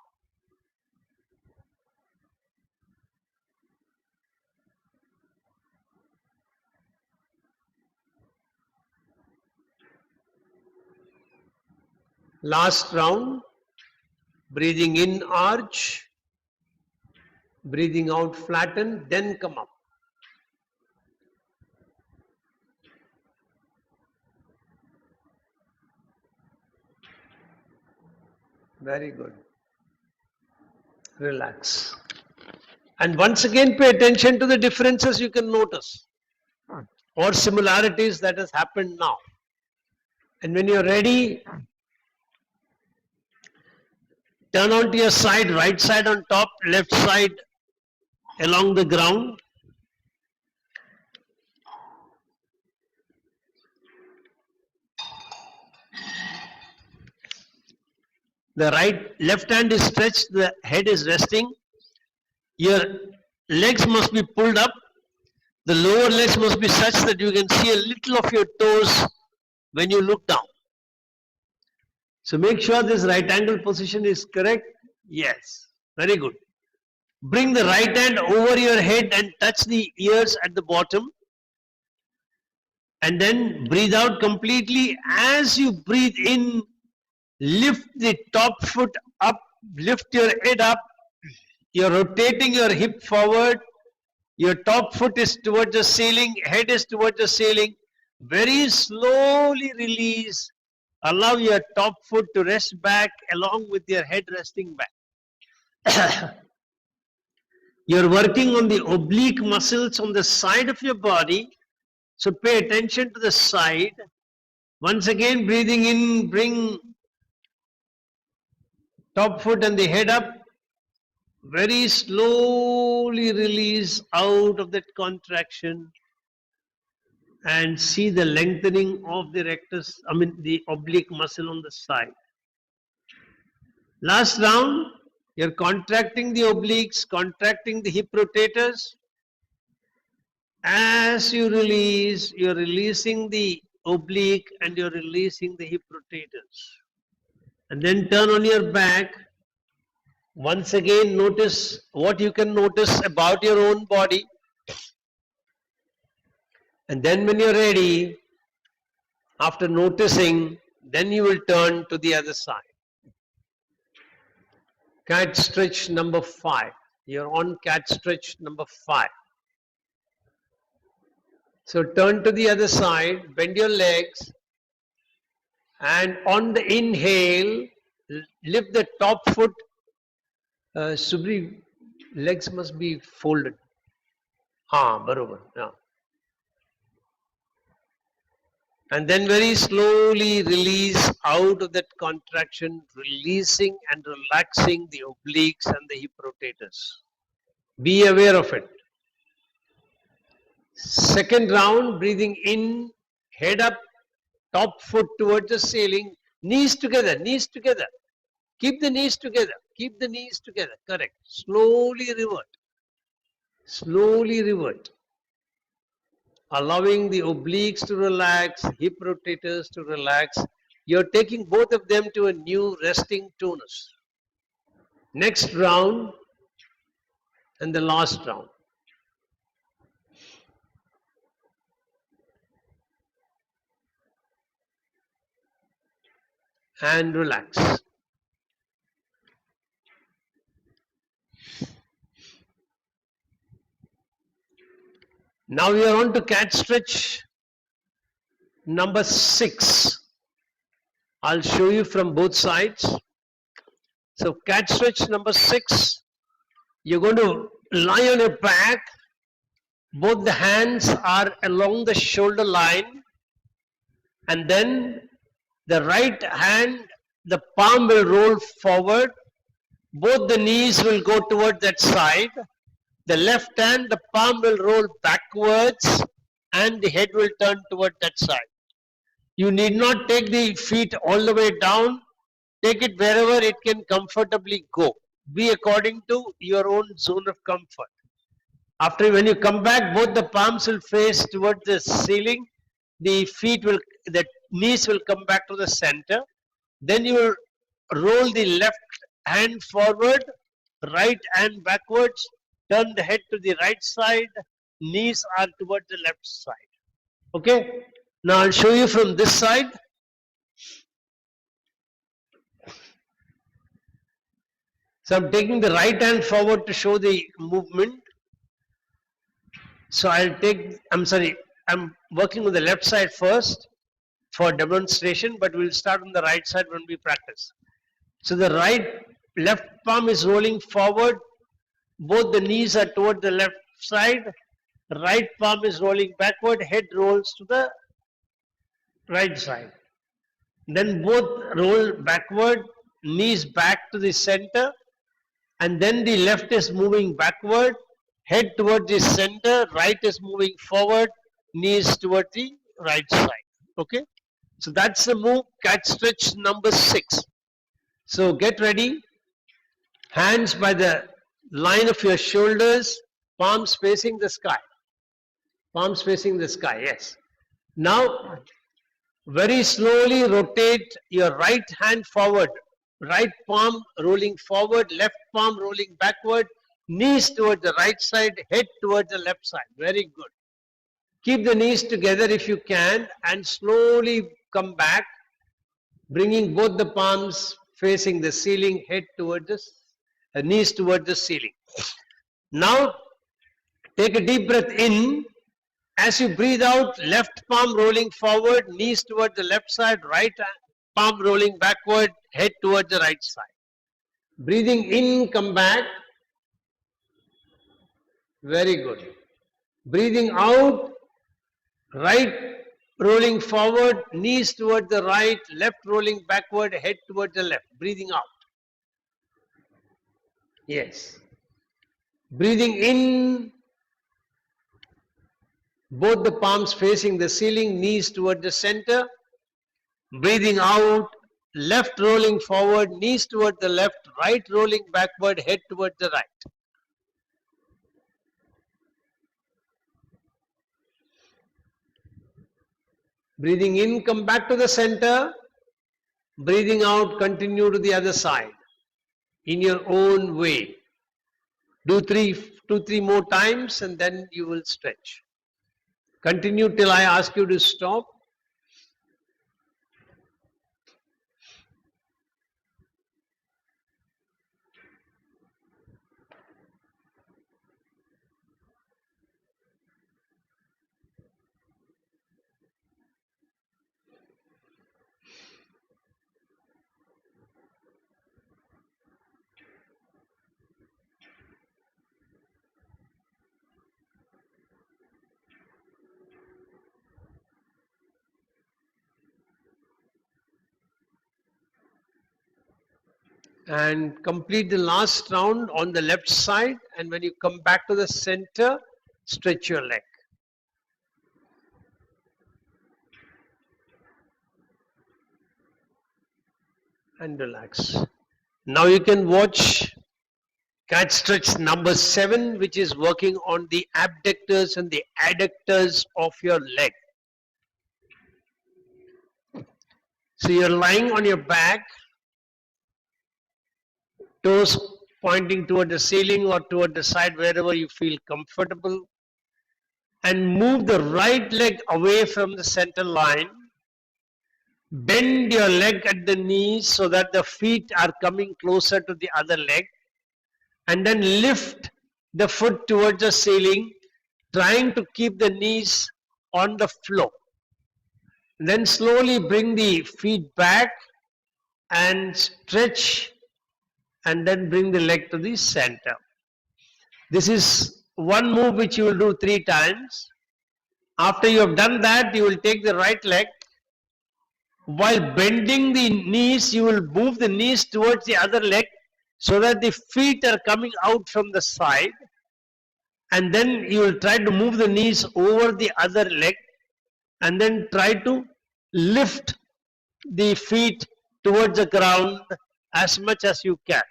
Last round, breathing in, arch, breathing out, flatten, then come up. Very good. Relax. And once again, pay attention to the differences you can notice or similarities that has happened now. And when you're ready, turn onto your side, right side on top, left side along the ground. The left hand is stretched, the head is resting. Your legs must be pulled up. The lower legs must be such that you can see a little of your toes when you look down. So make sure this right angle position is correct. Yes, very good. Bring the right hand over your head and touch the ears at the bottom. And then breathe out completely. As you breathe in, lift the top foot up, lift your head up. You're rotating your hip forward. Your top foot is towards the ceiling, head is towards the ceiling. Very slowly release. Allow your top foot to rest back along with your head resting back. You're working on the oblique muscles on the side of your body. So pay attention to the side. Once again, breathing in, bring top foot and the head up. Very slowly release out of that contraction and see the lengthening of the rectus, the oblique muscle on the side. Last round, you're contracting the obliques, contracting the hip rotators. As you release, you're releasing the oblique and you're releasing the hip rotators. And then turn on your back. Once again, notice what you can notice about your own body. And then when you're ready, after noticing, then you will turn to the other side. Cat stretch number 5. You're on cat stretch number 5. So turn to the other side, bend your legs, and on the inhale, lift the top foot. Subri, legs must be folded. Barobar. Yeah. And then very slowly release out of that contraction, releasing and relaxing the obliques and the hip rotators. Be aware of it. Second round, breathing in, head up, top foot towards the ceiling, knees together, knees together. Keep the knees together, keep the knees together, correct. Slowly revert. Slowly revert. Allowing the obliques to relax, hip rotators to relax. You're taking both of them to a new resting tonus. Next round and the last round. And relax. Now we are on to cat stretch number 6. I'll show you from both sides. So cat stretch number 6, you're going to lie on your back. Both the hands are along the shoulder line, and then the right hand, the palm will roll forward. Both the knees will go toward that side. The left hand, the palm will roll backwards and the head will turn toward that side. You need not take the feet all the way down. Take it wherever it can comfortably go. Be according to your own zone of comfort. After, when you come back, both the palms will face toward the ceiling. The knees will come back to the center. Then you will roll the left hand forward, right hand backwards. Turn the head to the right side, knees are toward the left side. Okay? Now I'll show you from this side. So I'm taking the right hand forward to show the movement. So I'm working on the left side first for demonstration, but we'll start on the right side when we practice. So the left palm is rolling forward. Both the knees are toward the left side. Right palm is rolling backward. Head rolls to the right side. Then both roll backward. Knees back to the center. And then the left is moving backward. Head toward the center. Right is moving forward. Knees toward the right side. Okay? So that's the move. Cat stretch number 6. So get ready. Hands by the line of your shoulders, palms facing the sky. Palms facing the sky, yes. Now, very slowly rotate your right hand forward. Right palm rolling forward, left palm rolling backward, knees towards the right side, head towards the left side. Very good. Keep the knees together if you can and slowly come back, bringing both the palms facing the ceiling, head towards the knees towards the ceiling. Now, take a deep breath in. As you breathe out, left palm rolling forward, knees towards the left side, right palm rolling backward, head towards the right side. Breathing in, come back. Very good. Breathing out, right rolling forward, knees towards the right, left rolling backward, head towards the left. Breathing out. Yes. Breathing in, both the palms facing the ceiling, knees toward the center. Breathing out, left rolling forward, knees toward the left, right rolling backward, head toward the right. Breathing in, come back to the center. Breathing out, continue to the other side in your own way. Do two, three more times and then you will stretch. Continue till I ask you to stop. And complete the last round on the left side, and when you come back to the center, stretch your leg. And relax. Now you can watch cat stretch number 7, which is working on the abductors and the adductors of your leg. So you're lying on your back, toes pointing toward the ceiling or toward the side, wherever you feel comfortable, and move the right leg away from the center line. Bend your leg at the knees so that the feet are coming closer to the other leg, and then lift the foot towards the ceiling, trying to keep the knees on the floor. Then slowly bring the feet back and stretch, and then bring the leg to the center. This is one move which you will do 3 times. After you have done that, you will take the right leg. While bending the knees, you will move the knees towards the other leg so that the feet are coming out from the side. And then you will try to move the knees over the other leg, and then try to lift the feet towards the ground as much as you can.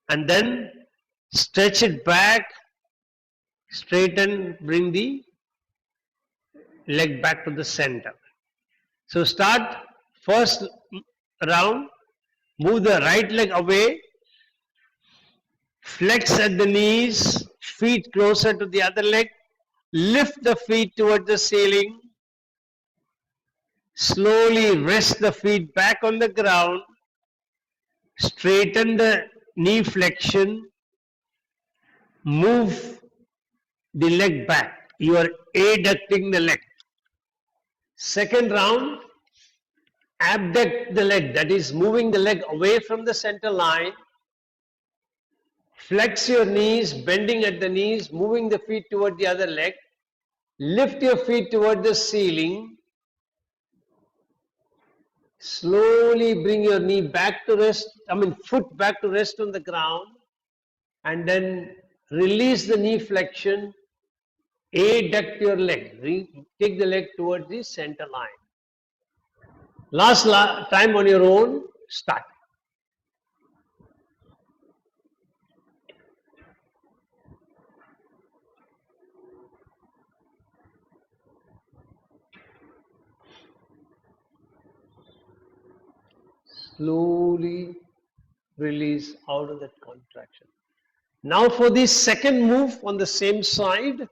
And then stretch it back, straighten, bring the leg back to the center. So start first round, move the right leg away, flex at the knees, feet closer to the other leg, lift the feet towards the ceiling, slowly rest the feet back on the ground, straighten the knee flexion, move the leg back. You are adducting the leg. Second round, abduct the leg, that is moving the leg away from the center line. Flex your knees, bending at the knees, moving the feet toward the other leg. Lift your feet toward the ceiling. Slowly bring your knee back to rest, foot back to rest on the ground. And then release the knee flexion. Adduct your leg. Take the leg towards the center line. Last time on your own, start. Slowly release out of that contraction. Now for the second move on the same side.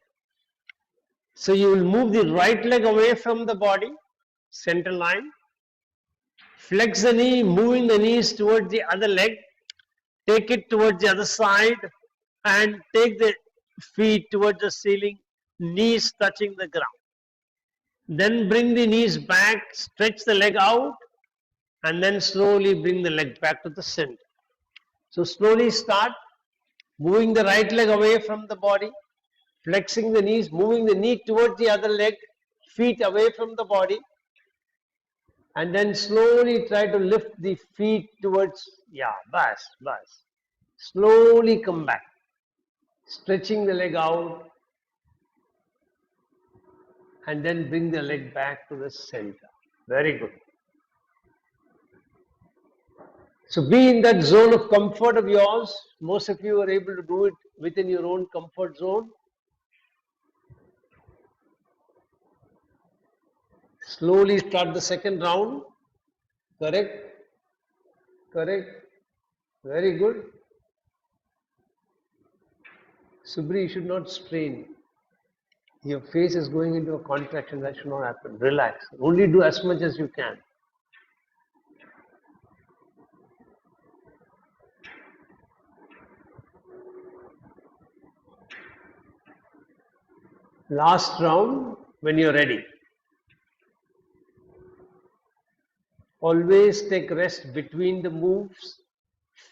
So you will move the right leg away from the body, center line. Flex the knee, moving the knees towards the other leg. Take it towards the other side. and take the feet towards the ceiling, knees touching the ground. Then bring the knees back, stretch the leg out, and then slowly bring the leg back to the center. So slowly start moving the right leg away from the body, flexing the knees, moving the knee towards the other leg, feet away from the body, and then slowly try to lift the feet towards, bas. Slowly come back, stretching the leg out, and then bring the leg back to the center. Very good. So be in that zone of comfort of yours. Most of you are able to do it within your own comfort zone. Slowly start the second round. Correct? Correct? Very good. Subri, you should not strain. Your face is going into a contraction. That should not happen. Relax. Only do as much as you can. Last round when you're ready. Always take rest between the moves.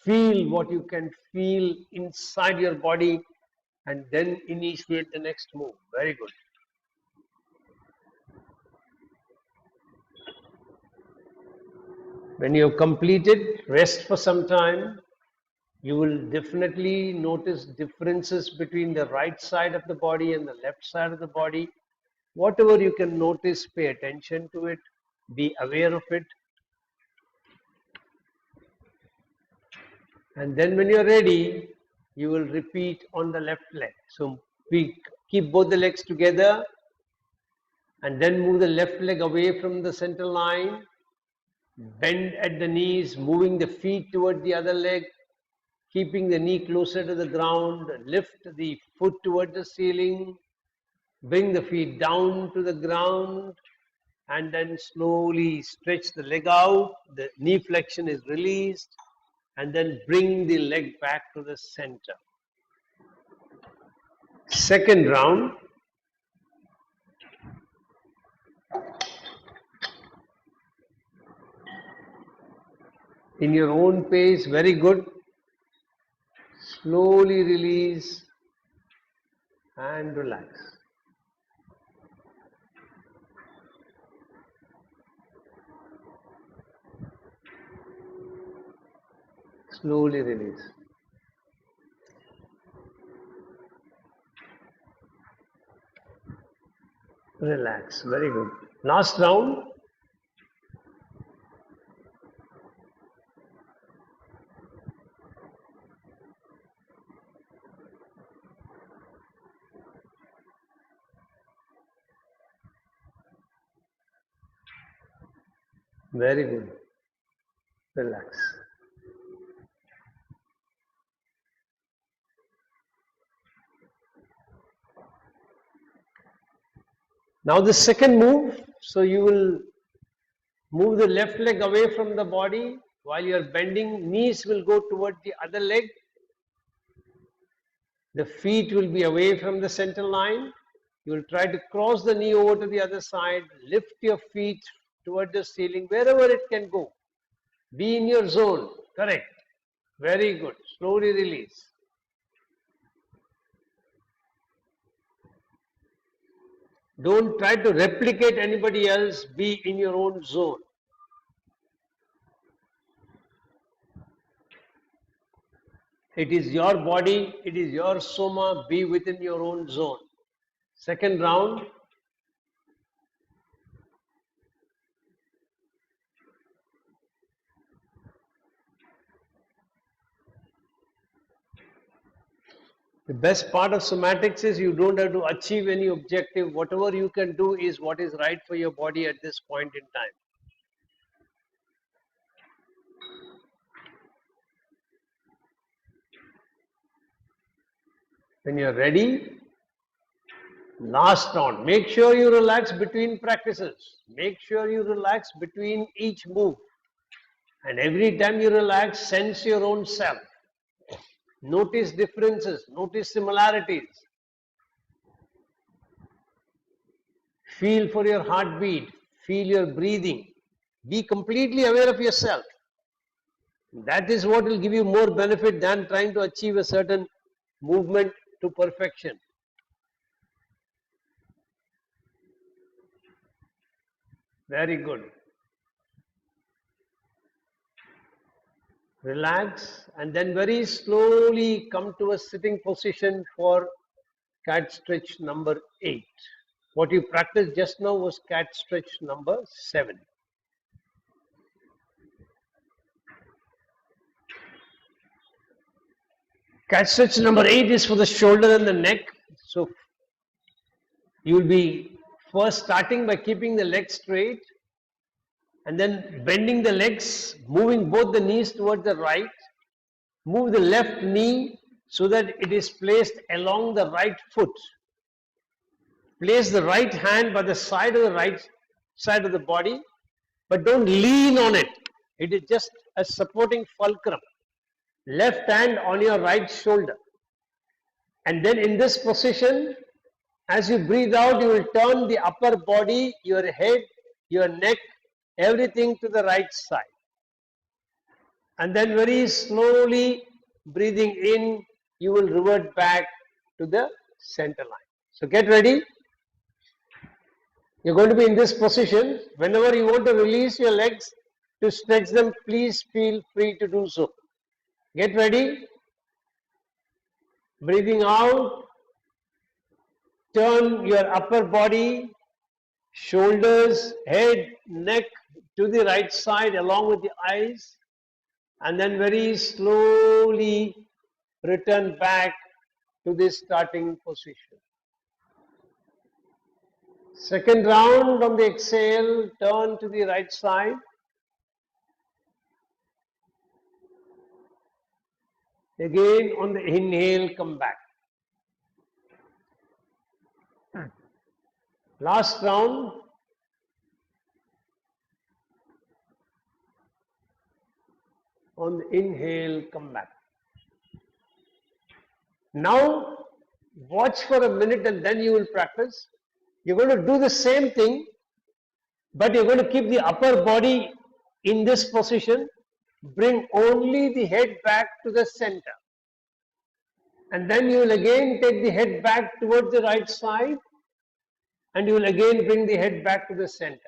Feel what you can feel inside your body and then initiate the next move. Very good. When you have completed, rest for some time. You will definitely notice differences between the right side of the body and the left side of the body. Whatever you can notice, pay attention to it. Be aware of it. And then when you're ready, you will repeat on the left leg. So we keep both the legs together and then move the left leg away from the center line. Bend at the knees, moving the feet toward the other leg, keeping the knee closer to the ground. Lift the foot toward the ceiling. Bring the feet down to the ground and then slowly stretch the leg out. The knee flexion is released. And then bring the leg back to the center. Second round. In your own pace, very good. Slowly release and relax. Slowly release. Relax. Very good. Last round. Very good. Relax. Now the second move, so you will move the left leg away from the body while you are bending. Knees will go toward the other leg. The feet will be away from the center line. You will try to cross the knee over to the other side. Lift your feet toward the ceiling, wherever it can go. Be in your zone. Correct. Very good. Slowly release. Don't try to replicate anybody else. Be in your own zone. It is your body. It is your soma. Be within your own zone. Second round. The best part of somatics is you don't have to achieve any objective. Whatever you can do is what is right for your body at this point in time. When you're ready, last round. Make sure you relax between practices. Make sure you relax between each move. And every time you relax, sense your own self. Notice differences, notice similarities. Feel for your heartbeat, feel your breathing. Be completely aware of yourself. That is what will give you more benefit than trying to achieve a certain movement to perfection. Very good. Relax and then very slowly come to a sitting position for cat stretch number 8. What you practiced just now was cat stretch number 7. Cat stretch number 8 is for the shoulder and the neck. So you will be first starting by keeping the legs straight and then bending the legs, moving both the knees towards the right. Move the left knee so that it is placed along the right foot. Place the right hand by the side of the right side of the body, but don't lean on it. It is just a supporting fulcrum. Left hand on your right shoulder. And then in this position, as you breathe out, you will turn the upper body, your head, your neck, everything to the right side. And then very slowly breathing in, you will revert back to the center line. So get ready. You're going to be in this position. Whenever you want to release your legs to stretch them, please feel free to do so. Get ready. Breathing out. Turn your upper body, shoulders, head, neck to the right side along with the eyes. And then very slowly return back to this starting position. Second round on the exhale, turn to the right side. Again on the inhale, come back. Last round. On the inhale, come back. Now, watch for a minute and then you will practice. You're going to do the same thing, but you're going to keep the upper body in this position. Bring only the head back to the center. And then you will again take the head back towards the right side. And you will again bring the head back to the center.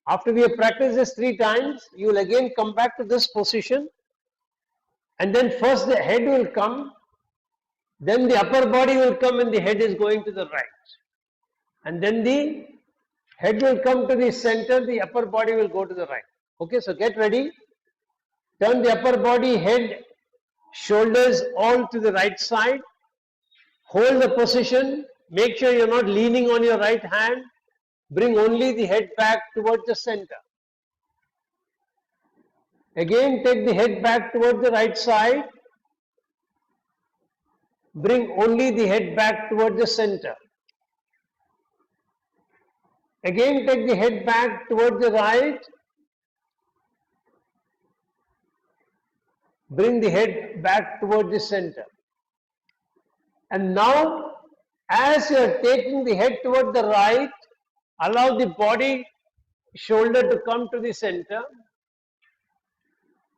After we have practiced this 3 times, you will again come back to this position. And then first the head will come, then the upper body will come and the head is going to the right. And then the head will come to the center, the upper body will go to the right. Okay, so get ready. Turn the upper body, head, shoulders all to the right side. Hold the position. Make sure you're not leaning on your right hand. Bring only the head back towards the center. Again, take the head back towards the right side. Bring only the head back towards the center. Again, take the head back towards the right. Bring the head back towards the center. And now, as you are taking the head toward the right, allow the body, shoulder to come to the center.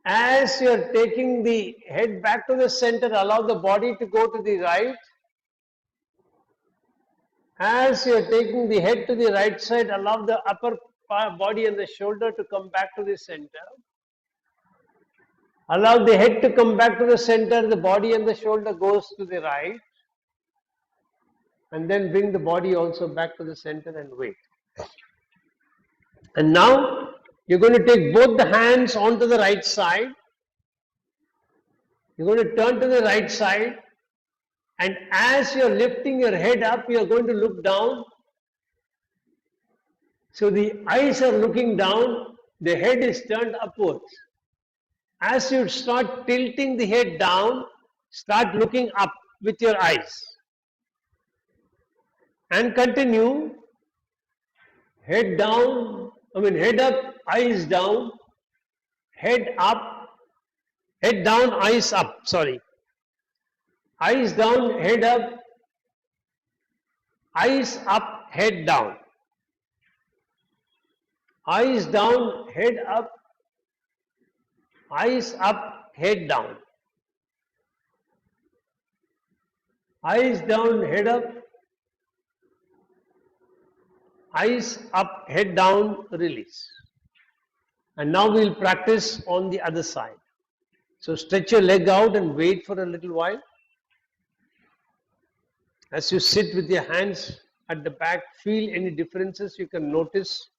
As you are taking the head back to the center, allow the body to go to the right. As you are taking the head to the right side, allow the upper body and the shoulder to come back to the center. Allow the head to come back to the center, the body and the shoulder goes to the right. And then bring the body also back to the center and wait. And now you're going to take both the hands onto the right side. You're going to turn to the right side. And as you're lifting your head up, you're going to look down. So the eyes are looking down, the head is turned upwards. As you start tilting the head down, start looking up with your eyes. And continue. Head down, head up, eyes down, head up, head down, eyes up, sorry. Eyes down, head up. Eyes up, head down. Eyes down, head up. Eyes up, head down. Eyes down, head up. Eyes up, head down, release. And now we'll practice on the other side. So stretch your leg out and wait for a little while. As you sit with your hands at the back, feel any differences you can notice.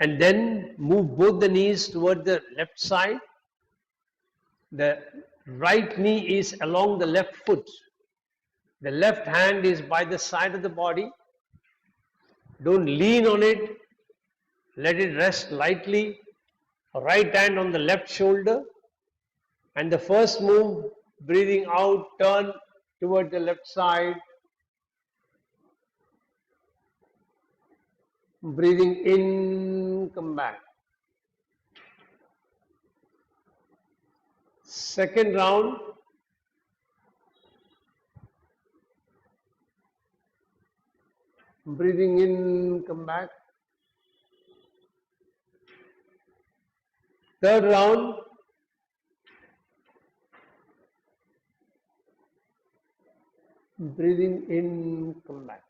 And then move both the knees toward the left side. The right knee is along the left foot. The left hand is by the side of the body. Don't lean on it. Let it rest lightly. Right hand on the left shoulder. And the first move, breathing out, turn toward the left side. Breathing in, come back. Second round. Breathing in, come back. Third round. Breathing in, come back.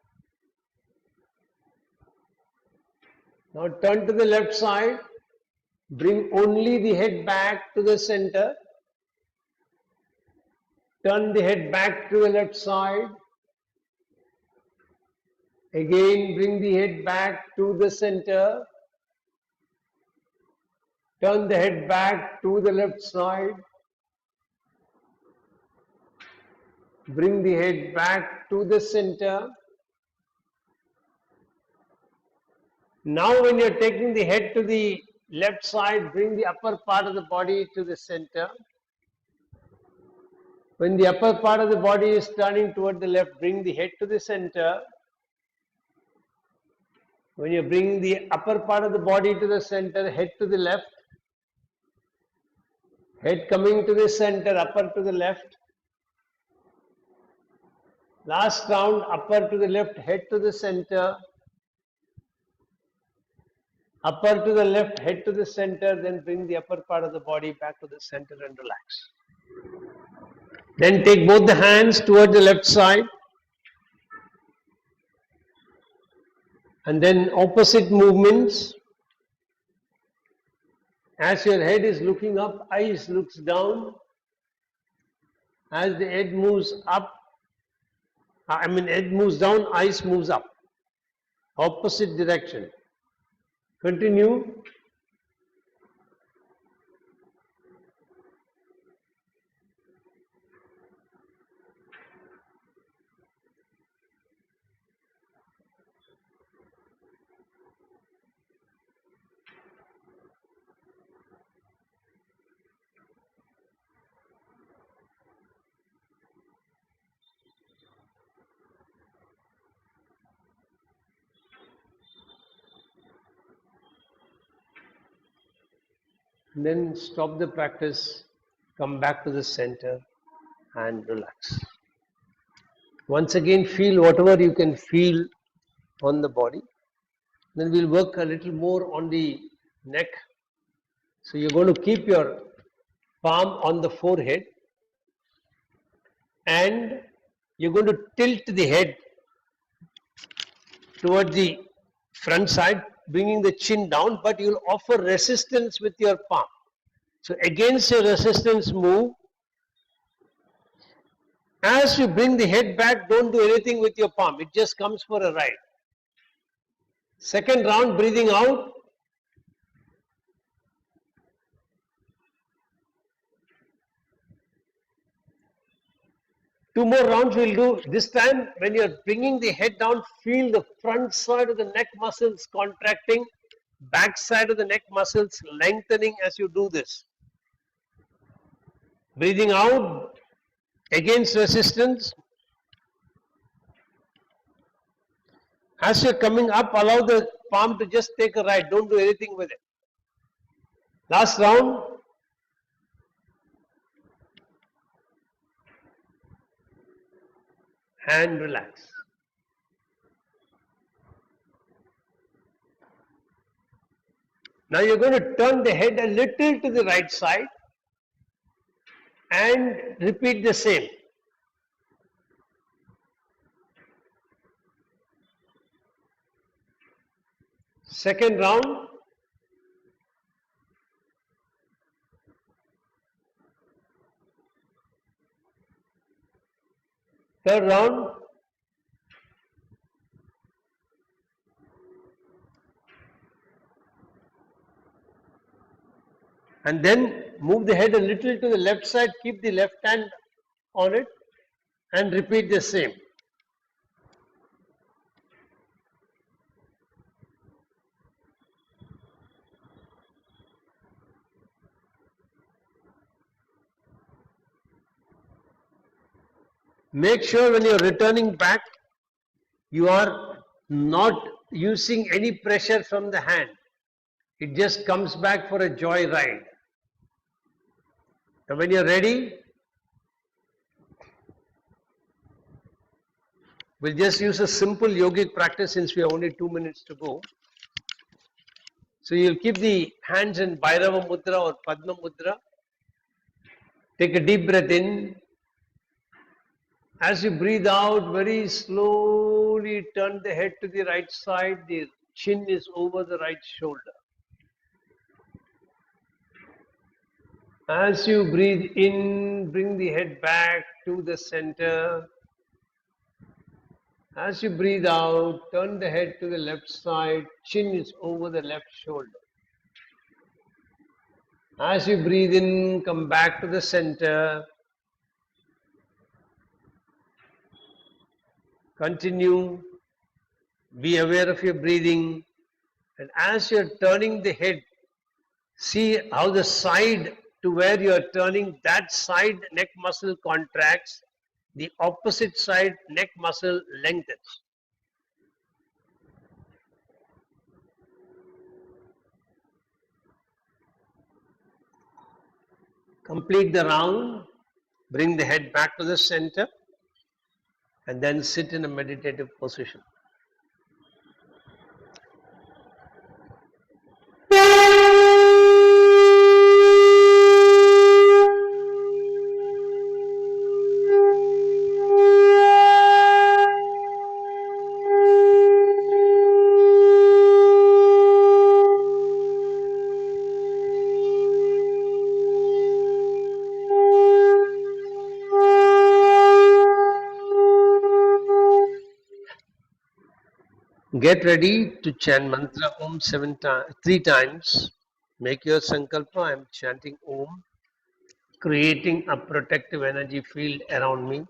Now turn to the left side. Bring only the head back to the center. Turn the head back to the left side. Again, bring the head back to the center. Turn the head back to the left side. Bring the head back to the center. Now when you're taking the head to the left side, bring the upper part of the body to the center. When the upper part of the body is turning toward the left, bring the head to the center. When you bring the upper part of the body to the center, head to the left. Head coming to the center, upper to the left. Last round, upper to the left, head to the center. Upper to the left, head to the center, then bring the upper part of the body back to the center and relax. Then take both the hands toward the left side. And then opposite movements. As your head is looking up, eyes looks down. As the head moves up, head moves down, eyes moves up. Opposite direction. Continue. Then stop the practice, come back to the center and relax. Once again, feel whatever you can feel on the body. Then we'll work a little more on the neck. So you're going to keep your palm on the forehead and you're going to tilt the head toward the front side, bringing the chin down, but you'll offer resistance with your palm. So against your resistance move, as you bring the head back, don't do anything with your palm. It just comes for a ride. Second round, breathing out. Two more rounds we'll do. This time, when you're bringing the head down, feel the front side of the neck muscles contracting, back side of the neck muscles lengthening as you do this. Breathing out against resistance. As you're coming up, allow the palm to just take a ride. Don't do anything with it. Last round. Hand relax. Now you're going to turn the head a little to the right side and repeat the same. Second round. Third round. And then move the head a little to the left side, keep the left hand on it and repeat the same. Make sure when you're returning back, you are not using any pressure from the hand. It just comes back for a joy ride. And when you're ready, we'll just use a simple yogic practice since we have only 2 minutes to go. So you'll keep the hands in Bhairava Mudra or Padma Mudra. Take a deep breath in. As you breathe out, very slowly turn the head to the right side. The chin is over the right shoulder. As you breathe in, bring the head back to the center. As you breathe out, turn the head to the left side. Chin is over the left shoulder. As you breathe in, come back to the center. Continue. Be aware of your breathing. And as you're turning the head, see how the side to where you're turning, that side neck muscle contracts. The opposite side neck muscle lengthens. Complete the round. Bring the head back to the center. And then sit in a meditative position. Get ready to chant mantra Om 3 times. Make your sankalpa. I am chanting Om, creating a protective energy field around me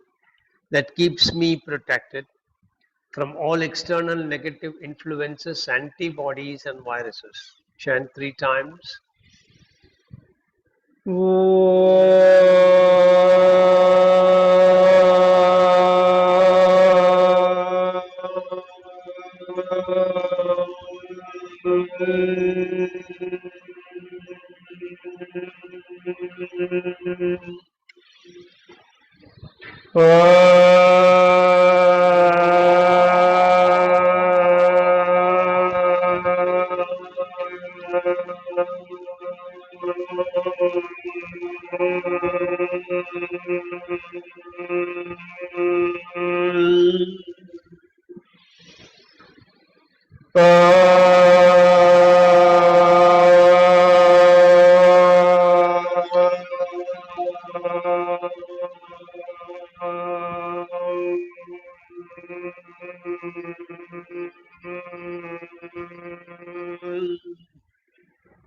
that keeps me protected from all external negative influences, antibodies, and viruses. Chant 3 times.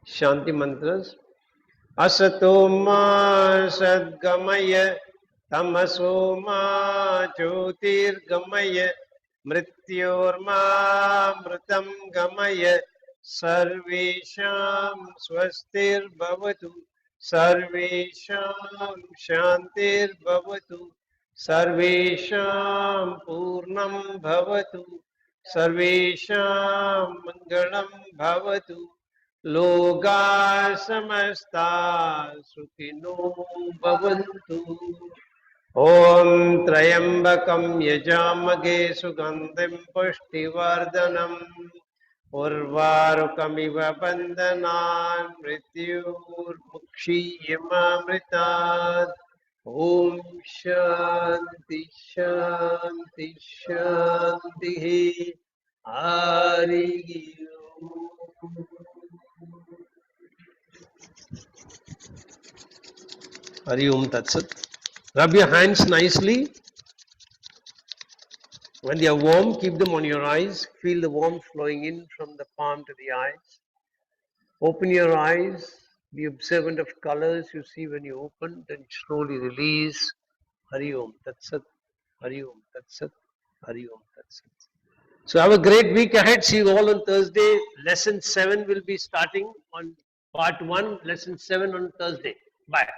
Shanti mantras. Asato ma sadgamaya tamaso ma jyotirgamaya mrityorma mritam gamaya sarvesham swastir bhavatu sarvesham shantir bhavatu sarvesham purnam bhavatu sarvesham mangalam bhavatu लोका समस्ता सुखिनो भवन्तु ॐ त्र्यम्बकं यजामहे सुगन्धिं पुष्टिवर्धनम् उर्वारुकमिव बन्धनान् मृत्युर्मुक्षीयमामृतात् ॐ शान्ति शान्ति शान्तिः हरिः ओम्। Hari Om Tat Sat. Rub your hands nicely. When they are warm, keep them on your eyes. Feel the warmth flowing in from the palm to the eyes. Open your eyes. Be observant of colors you see when you open. Then slowly release. Hari Om Tat Sat. Hari Om Tat Sat. Hari Om Tat Sat. So have a great week ahead. See you all on Thursday. Lesson 7 will be starting on part 1. Lesson 7 on Thursday. Bye.